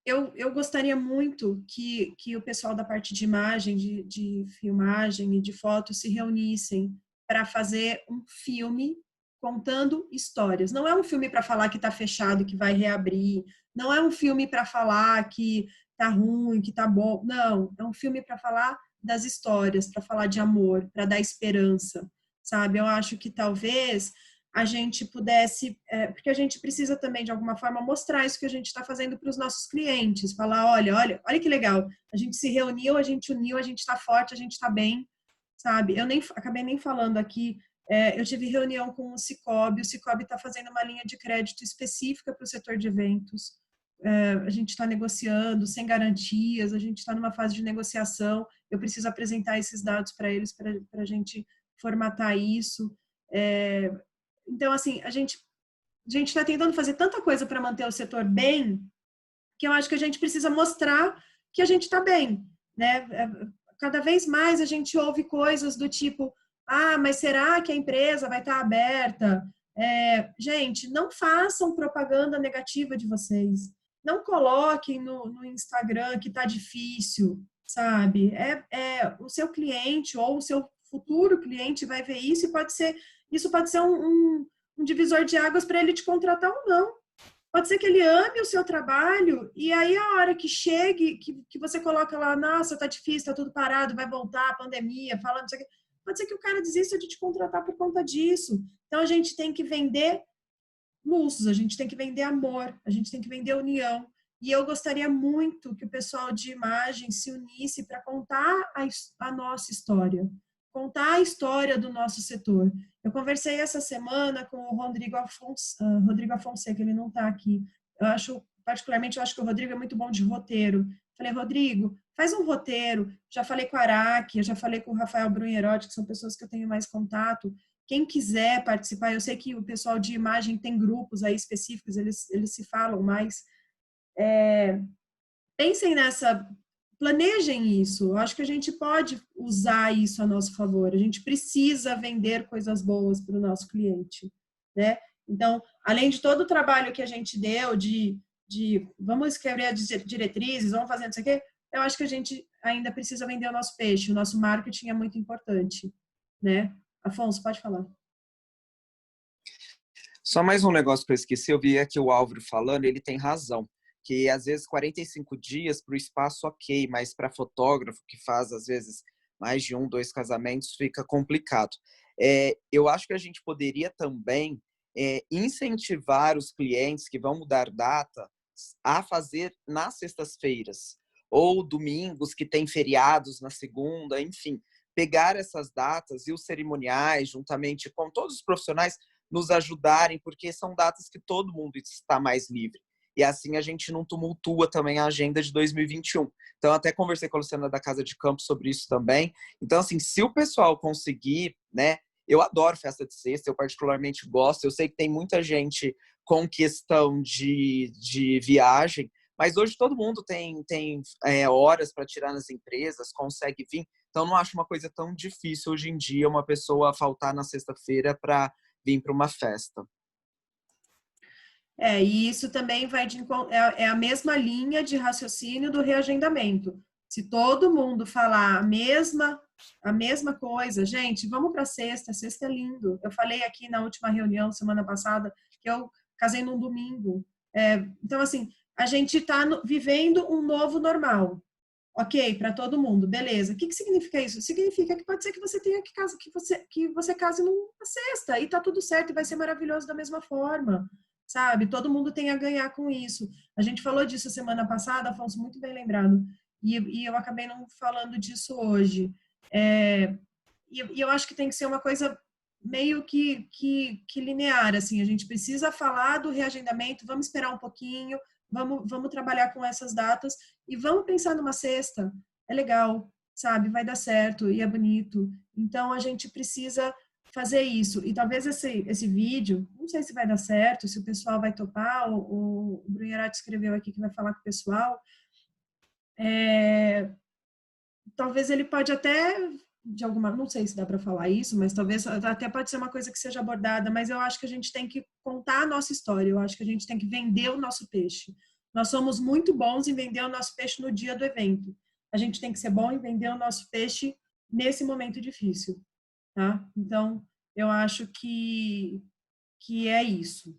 Eu gostaria muito que o pessoal da parte de imagem, de filmagem e de foto se reunissem para fazer um filme contando histórias. Não é um filme para falar que está fechado, que vai reabrir. Não é um filme para falar que está ruim, que está bom. Não, é um filme para falar das histórias, para falar de amor, para dar esperança, sabe? Eu acho que talvez a gente pudesse, porque a gente precisa também, de alguma forma, mostrar isso que a gente está fazendo para os nossos clientes. Falar, olha que legal, a gente se reuniu, a gente uniu, a gente está forte, a gente está bem, sabe? Eu acabei nem falando aqui, eu tive reunião com o Cicobi está fazendo uma linha de crédito específica para o setor de eventos. A gente está negociando sem garantias, a gente está numa fase de negociação, eu preciso apresentar esses dados para eles, para a gente formatar isso. Então, assim, a gente está tentando fazer tanta coisa para manter o setor bem, que eu acho que a gente precisa mostrar que a gente está bem, né? Cada vez mais a gente ouve coisas do tipo, mas será que a empresa vai estar aberta? Gente, não façam propaganda negativa de vocês. Não coloquem no Instagram que está difícil, sabe? O seu cliente ou o seu futuro cliente vai ver isso e isso pode ser um divisor de águas para ele te contratar ou não. Pode ser que ele ame o seu trabalho e aí a hora que chegue, que você coloca lá, nossa, tá difícil, tá tudo parado, vai voltar a pandemia, falando isso aqui. Pode ser que o cara desista de te contratar por conta disso. Então, a gente tem que vender luz, a gente tem que vender amor, a gente tem que vender união. E eu gostaria muito que o pessoal de imagem se unisse para contar a nossa história, contar a história do nosso setor. Eu conversei essa semana com o Rodrigo Afonseca, ele não está aqui. Particularmente, eu acho que o Rodrigo é muito bom de roteiro. Falei, Rodrigo, faz um roteiro. Já falei com a Araque, já falei com o Rafael Brunherotti, que são pessoas que eu tenho mais contato. Quem quiser participar, eu sei que o pessoal de imagem tem grupos aí específicos, eles se falam mais. Pensem planejem isso. Eu acho que a gente pode usar isso a nosso favor. A gente precisa vender coisas boas para o nosso cliente, né? Então, além de todo o trabalho que a gente deu de vamos escrever as diretrizes, vamos fazer não sei o quê, eu acho que a gente ainda precisa vender o nosso peixe. O nosso marketing é muito importante, né? Afonso, pode falar. Só mais um negócio que eu esqueci, eu vi aqui o Álvaro falando, ele tem razão, que às vezes 45 dias para o espaço ok, mas para fotógrafo que faz às vezes mais de 1, 2 casamentos fica complicado. Eu acho que a gente poderia também incentivar os clientes que vão mudar data a fazer nas sextas-feiras ou domingos que tem feriados na segunda, enfim, pegar essas datas e os cerimoniais juntamente com todos os profissionais nos ajudarem, porque são datas que todo mundo está mais livre. E assim a gente não tumultua também a agenda de 2021. Então, até conversei com a Luciana da Casa de Campo sobre isso também. Então, assim, se o pessoal conseguir, né? Eu adoro festa de sexta, eu particularmente gosto. Eu sei que tem muita gente com questão de viagem, mas hoje todo mundo tem horas para tirar nas empresas, consegue vir. Então, não acho uma coisa tão difícil hoje em dia uma pessoa faltar na sexta-feira para vir para uma festa. E isso também vai é a mesma linha de raciocínio do reagendamento. Se todo mundo falar a mesma coisa, gente, vamos para sexta é lindo. Eu falei aqui na última reunião, semana passada, que eu casei num domingo. Então, assim, a gente está vivendo um novo normal. Ok, para todo mundo, beleza. O que significa isso? Significa que pode ser que você tenha que você case numa sexta e tá tudo certo e vai ser maravilhoso da mesma forma. Sabe? Todo mundo tem a ganhar com isso. A gente falou disso semana passada, Afonso, muito bem lembrado. E eu acabei não falando disso hoje. E eu acho que tem que ser uma coisa meio que linear, assim. A gente precisa falar do reagendamento, vamos esperar um pouquinho, vamos trabalhar com essas datas e vamos pensar numa sexta. É legal, sabe? Vai dar certo e é bonito. Então, a gente precisa fazer isso. E talvez esse vídeo, não sei se vai dar certo, se o pessoal vai topar, o Brunherati escreveu aqui que vai falar com o pessoal. Talvez ele pode até, de alguma, não sei se dá para falar isso, mas talvez até pode ser uma coisa que seja abordada, mas eu acho que a gente tem que contar a nossa história, eu acho que a gente tem que vender o nosso peixe. Nós somos muito bons em vender o nosso peixe no dia do evento. A gente tem que ser bom em vender o nosso peixe nesse momento difícil, tá? Então, eu acho que é isso.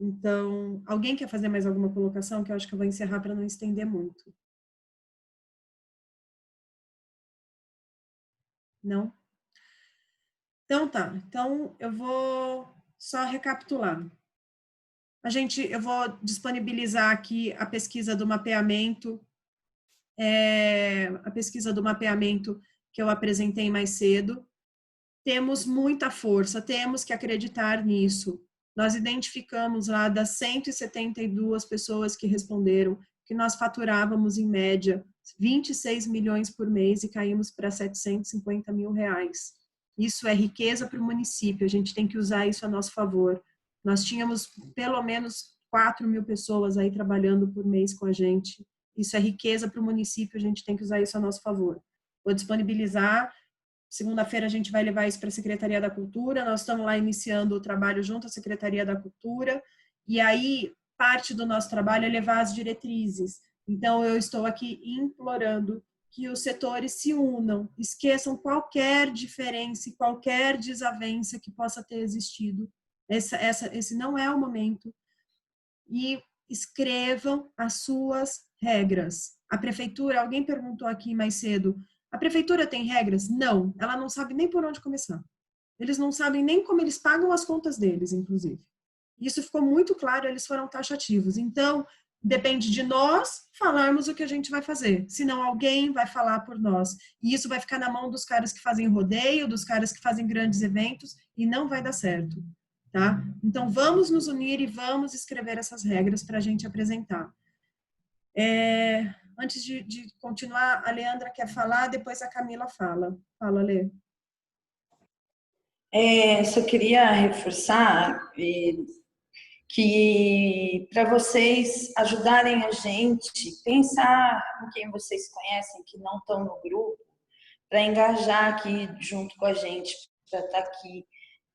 Então, alguém quer fazer mais alguma colocação? Que eu acho que eu vou encerrar para não estender muito. Não? Então tá. Então eu vou só recapitular. Eu vou disponibilizar aqui a pesquisa do mapeamento, que eu apresentei mais cedo. Temos muita força, temos que acreditar nisso. Nós identificamos lá das 172 pessoas que responderam que nós faturávamos em média 26 milhões por mês e caímos para 750 mil reais. Isso é riqueza para o município, a gente tem que usar isso a nosso favor. Nós tínhamos pelo menos 4 mil pessoas aí trabalhando por mês com a gente. Isso é riqueza para o município, a gente tem que usar isso a nosso favor. Vou disponibilizar. Segunda-feira a gente vai levar isso para a Secretaria da Cultura, nós estamos lá iniciando o trabalho junto à Secretaria da Cultura, e aí parte do nosso trabalho é levar as diretrizes. Então eu estou aqui implorando que os setores se unam, esqueçam qualquer diferença e qualquer desavença que possa ter existido. Esse não é o momento. E escrevam as suas regras. A prefeitura, alguém perguntou aqui mais cedo, a prefeitura tem regras? Não, ela não sabe nem por onde começar. Eles não sabem nem como eles pagam as contas deles, inclusive. Isso ficou muito claro, eles foram taxativos. Então, depende de nós falarmos o que a gente vai fazer. Senão alguém vai falar por nós. E isso vai ficar na mão dos caras que fazem rodeio, dos caras que fazem grandes eventos, e não vai dar certo. Tá? Então, vamos nos unir e vamos escrever essas regras para a gente apresentar. Antes de continuar, a Leandra quer falar, depois a Camila fala. Fala, Lê. Só queria reforçar que para vocês ajudarem a gente pensar em quem vocês conhecem que não estão no grupo, para engajar aqui junto com a gente, para estar aqui,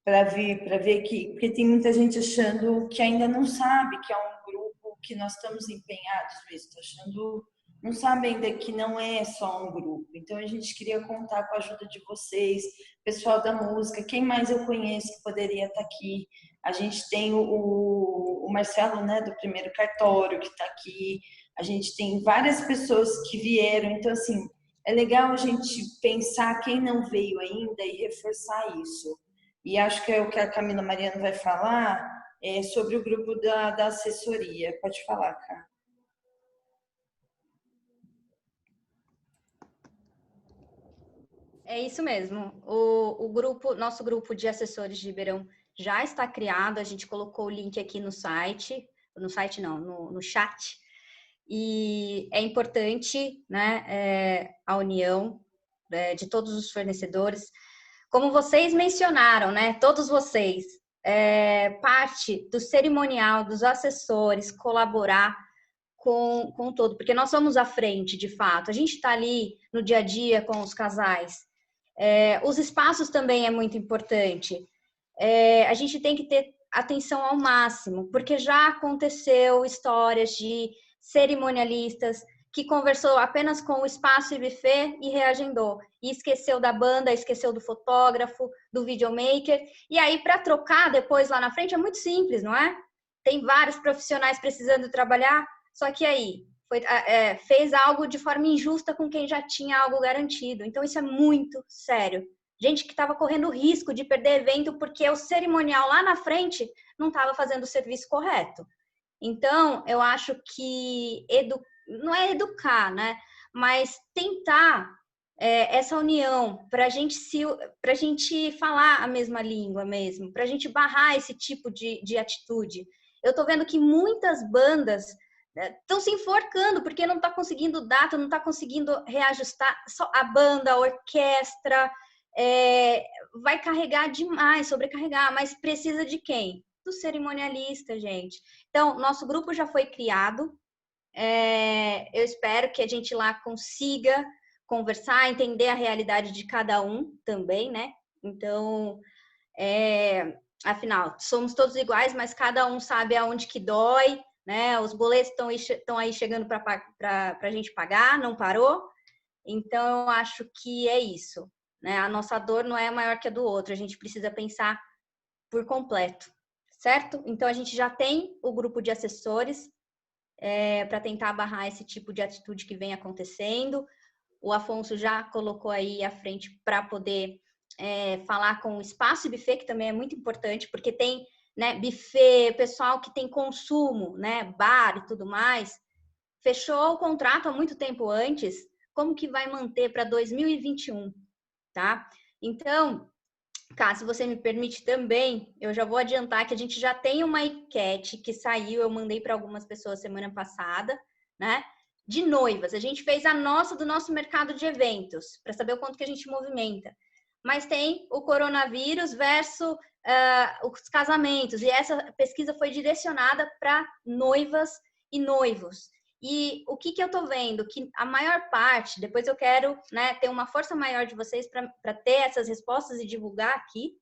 para ver que, porque tem muita gente achando que ainda não sabe que é um grupo que nós estamos empenhados mesmo, não sabe ainda que não é só um grupo. Então a gente queria contar com a ajuda de vocês, pessoal da música, quem mais eu conheço que poderia estar aqui. A gente tem o Marcelo, né, do Primeiro Cartório, que está aqui. A gente tem várias pessoas que vieram. Então, assim, é legal a gente pensar quem não veio ainda e reforçar isso. E acho que é o que a Camila Mariano vai falar sobre o grupo da assessoria. Pode falar, Cá. É isso mesmo. Nosso grupo de assessores de Ribeirão já está criado. A gente colocou o link aqui no site não, no chat. E é importante, né, a união de todos os fornecedores. Como vocês mencionaram, né, todos vocês, parte do cerimonial, dos assessores, colaborar com todo, porque nós somos à frente, de fato. A gente está ali no dia a dia com os casais. Os espaços também é muito importante. A gente tem que ter atenção ao máximo, porque já aconteceu histórias de cerimonialistas que conversou apenas com o espaço e buffet e reagendou. E esqueceu da banda, esqueceu do fotógrafo, do videomaker. E aí, para trocar depois lá na frente, é muito simples, não é? Tem vários profissionais precisando trabalhar, só que aí fez algo de forma injusta com quem já tinha algo garantido. Então, isso é muito sério. Gente que estava correndo risco de perder evento porque o cerimonial lá na frente não estava fazendo o serviço correto. Então, eu acho que não é educar, né? Mas tentar essa união para a gente falar a mesma língua mesmo, para a gente barrar esse tipo de atitude. Eu estou vendo que muitas bandas estão se enforcando porque não está conseguindo data, não está conseguindo reajustar só a banda, a orquestra, vai carregar demais, sobrecarregar, mas precisa de quem? Do cerimonialista, gente. Então, nosso grupo já foi criado. Eu espero que a gente lá consiga conversar, entender a realidade de cada um também, né? Então, afinal, somos todos iguais, mas cada um sabe aonde que dói, né? Os boletos estão aí chegando para a gente pagar, não parou. Então, eu acho que é isso, né? A nossa dor não é maior que a do outro, a gente precisa pensar por completo, certo? Então, a gente já tem o grupo de assessores para tentar barrar esse tipo de atitude que vem acontecendo. O Afonso já colocou aí à frente para poder falar com o espaço e buffet, que também é muito importante, porque tem, né, buffet, pessoal que tem consumo, né, bar e tudo mais, fechou o contrato há muito tempo antes, como que vai manter para 2021, tá? Então, Cássio, se você me permite também, eu já vou adiantar que a gente já tem uma enquete que saiu, eu mandei para algumas pessoas semana passada, né? De noivas. A gente fez a nossa do nosso mercado de eventos, para saber o quanto que a gente movimenta. Mas tem o coronavírus versus os casamentos, e essa pesquisa foi direcionada para noivas e noivos. E o que eu tô vendo? Que a maior parte, depois eu quero, né, ter uma força maior de vocês para ter essas respostas e divulgar aqui,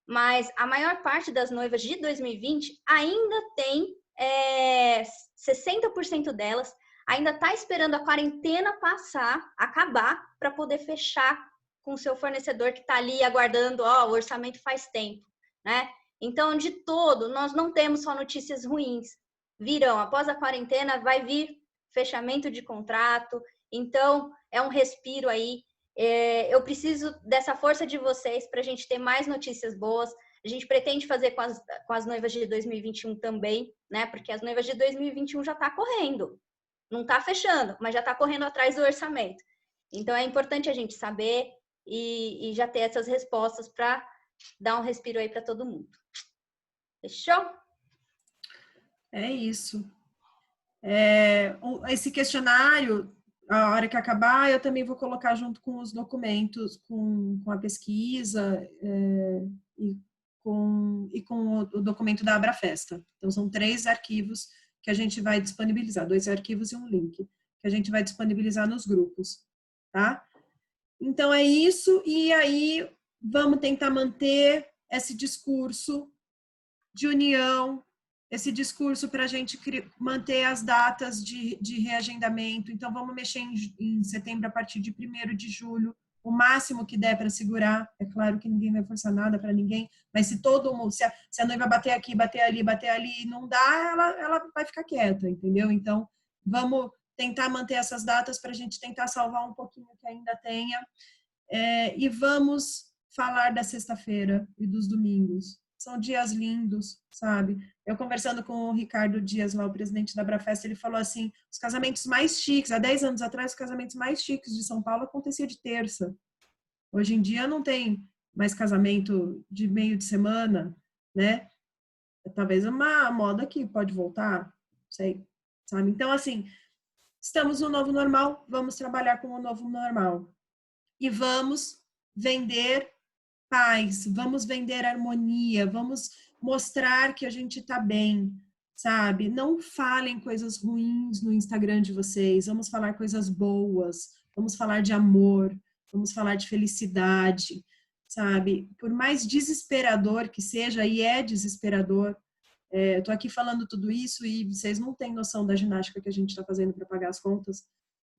mas a maior parte das noivas de 2020 ainda tem 60% delas ainda está esperando a quarentena acabar, para poder fechar com o seu fornecedor que está ali aguardando, o orçamento faz tempo, né? Então, de todo, nós não temos só notícias ruins. Virão, após a quarentena, vai vir fechamento de contrato. Então, é um respiro aí. Eu preciso dessa força de vocês para a gente ter mais notícias boas. A gente pretende fazer com as noivas de 2021 também, né? Porque as noivas de 2021 já está correndo. Não está fechando, mas já está correndo atrás do orçamento. Então, é importante a gente saber e já ter essas respostas para dar um respiro aí para todo mundo. Fechou? É isso. Esse questionário, a hora que acabar, eu também vou colocar junto com os documentos, com a pesquisa e com o documento da Abrafesta. Então, são 3 arquivos que a gente vai disponibilizar, 2 arquivos e um link, que a gente vai disponibilizar nos grupos, tá? Então, é isso, e aí vamos tentar manter esse discurso de união, esse discurso para a gente manter as datas de reagendamento. Então, vamos mexer em setembro a partir de 1º de julho, o máximo que der para segurar. É claro que ninguém vai forçar nada para ninguém, mas se todo mundo, se a noiva bater aqui, bater ali, não dá, ela vai ficar quieta, entendeu? Então, vamos tentar manter essas datas para a gente tentar salvar um pouquinho que ainda tenha. E vamos falar da sexta-feira e dos domingos. São dias lindos, sabe? Eu conversando com o Ricardo Dias, lá, o presidente da Abrafesta, ele falou assim, os casamentos mais chiques, há 10 anos atrás, os casamentos mais chiques de São Paulo acontecia de terça. Hoje em dia não tem mais casamento de meio de semana, né? Talvez uma moda que pode voltar, não sei, sabe? Então, assim, estamos no novo normal, vamos trabalhar com o novo normal. E vamos vender paz, vamos vender harmonia, vamos mostrar que a gente tá bem, sabe? Não falem coisas ruins no Instagram de vocês, vamos falar coisas boas, vamos falar de amor, vamos falar de felicidade, sabe? Por mais desesperador que seja, e é desesperador, eu tô aqui falando tudo isso e vocês não têm noção da ginástica que a gente tá fazendo para pagar as contas,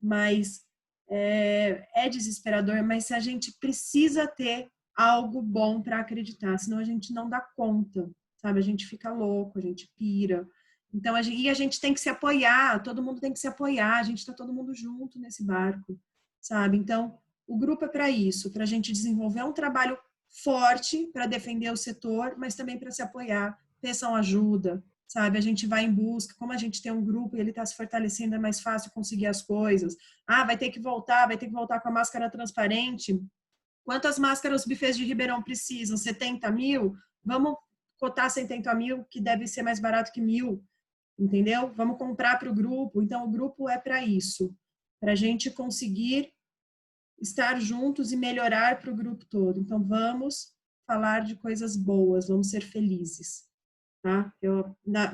mas é desesperador, mas a gente precisa ter algo bom para acreditar, senão a gente não dá conta, sabe? A gente fica louco, a gente pira. Então, a gente tem que se apoiar, todo mundo tem que se apoiar, a gente está todo mundo junto nesse barco, sabe? Então, o grupo é para isso, para a gente desenvolver um trabalho forte para defender o setor, mas também para se apoiar, peçam ajuda, sabe? A gente vai em busca, como a gente tem um grupo e ele está se fortalecendo, é mais fácil conseguir as coisas. Vai ter que voltar com a máscara transparente. Quantas máscaras os bufês de Ribeirão precisam? 70 mil? Vamos cotar 70 mil, que deve ser mais barato que 1.000, entendeu? Vamos comprar para o grupo. Então, o grupo é para isso, para a gente conseguir estar juntos e melhorar para o grupo todo. Então, vamos falar de coisas boas, vamos ser felizes, tá?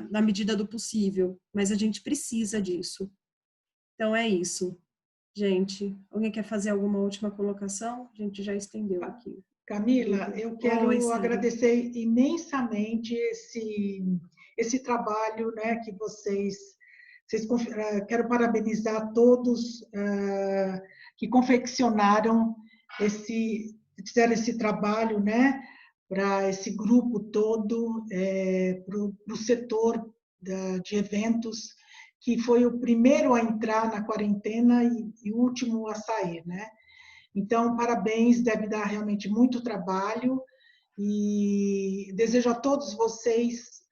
Na medida do possível, mas a gente precisa disso. Então, é isso. Gente, alguém quer fazer alguma última colocação? A gente já estendeu aqui. Camila, eu quero agradecer imensamente esse trabalho, né, que vocês quero parabenizar todos que confeccionaram fizeram esse trabalho, né, para esse grupo todo, para o setor de eventos, que foi o primeiro a entrar na quarentena e o último a sair, né? Então, parabéns, deve dar realmente muito trabalho e desejo a todos vocês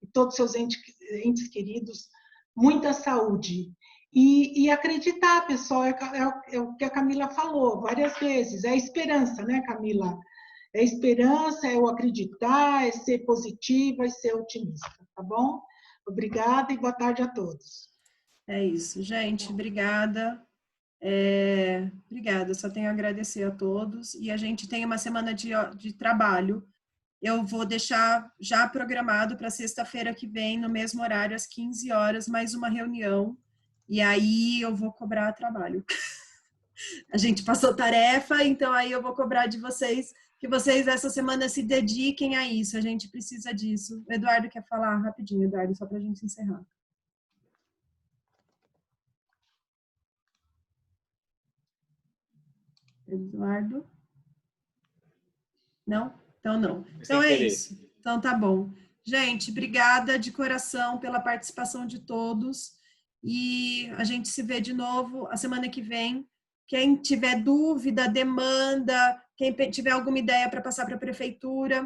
e todos seus entes queridos muita saúde. E acreditar, pessoal, é o que a Camila falou várias vezes, é a esperança, né, Camila? É esperança, é o acreditar, é ser positiva, é ser otimista, tá bom? Obrigada e boa tarde a todos. É isso, gente, obrigada. Obrigada, só tenho a agradecer a todos. E a gente tem uma semana de trabalho. Eu vou deixar já programado para sexta-feira que vem, no mesmo horário, às 15 horas, mais uma reunião. E aí eu vou cobrar trabalho. A gente passou tarefa, então aí eu vou cobrar de vocês, que vocês essa semana se dediquem a isso. A gente precisa disso. O Eduardo quer falar rapidinho, Eduardo, só para a gente encerrar. Eduardo? Não? Então não. Então é isso. Então tá bom. Gente, obrigada de coração pela participação de todos e a gente se vê de novo a semana que vem. Quem tiver dúvida, demanda, quem tiver alguma ideia para passar para a prefeitura,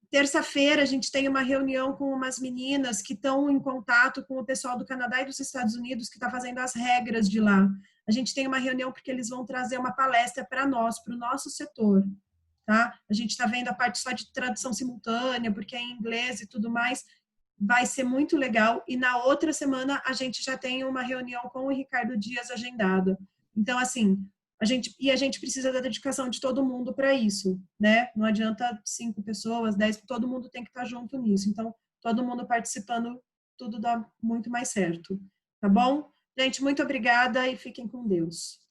terça-feira a gente tem uma reunião com umas meninas que estão em contato com o pessoal do Canadá e dos Estados Unidos que está fazendo as regras de lá. A gente tem uma reunião porque eles vão trazer uma palestra para nós, para o nosso setor. Tá? A gente está vendo a parte só de tradução simultânea, porque é em inglês e tudo mais. Vai ser muito legal. E na outra semana a gente já tem uma reunião com o Ricardo Dias agendada. Então, assim, a gente precisa da dedicação de todo mundo para isso, né? Não adianta 5 pessoas, 10, todo mundo tem que estar junto nisso. Então, todo mundo participando, tudo dá muito mais certo. Tá bom? Gente, muito obrigada e fiquem com Deus.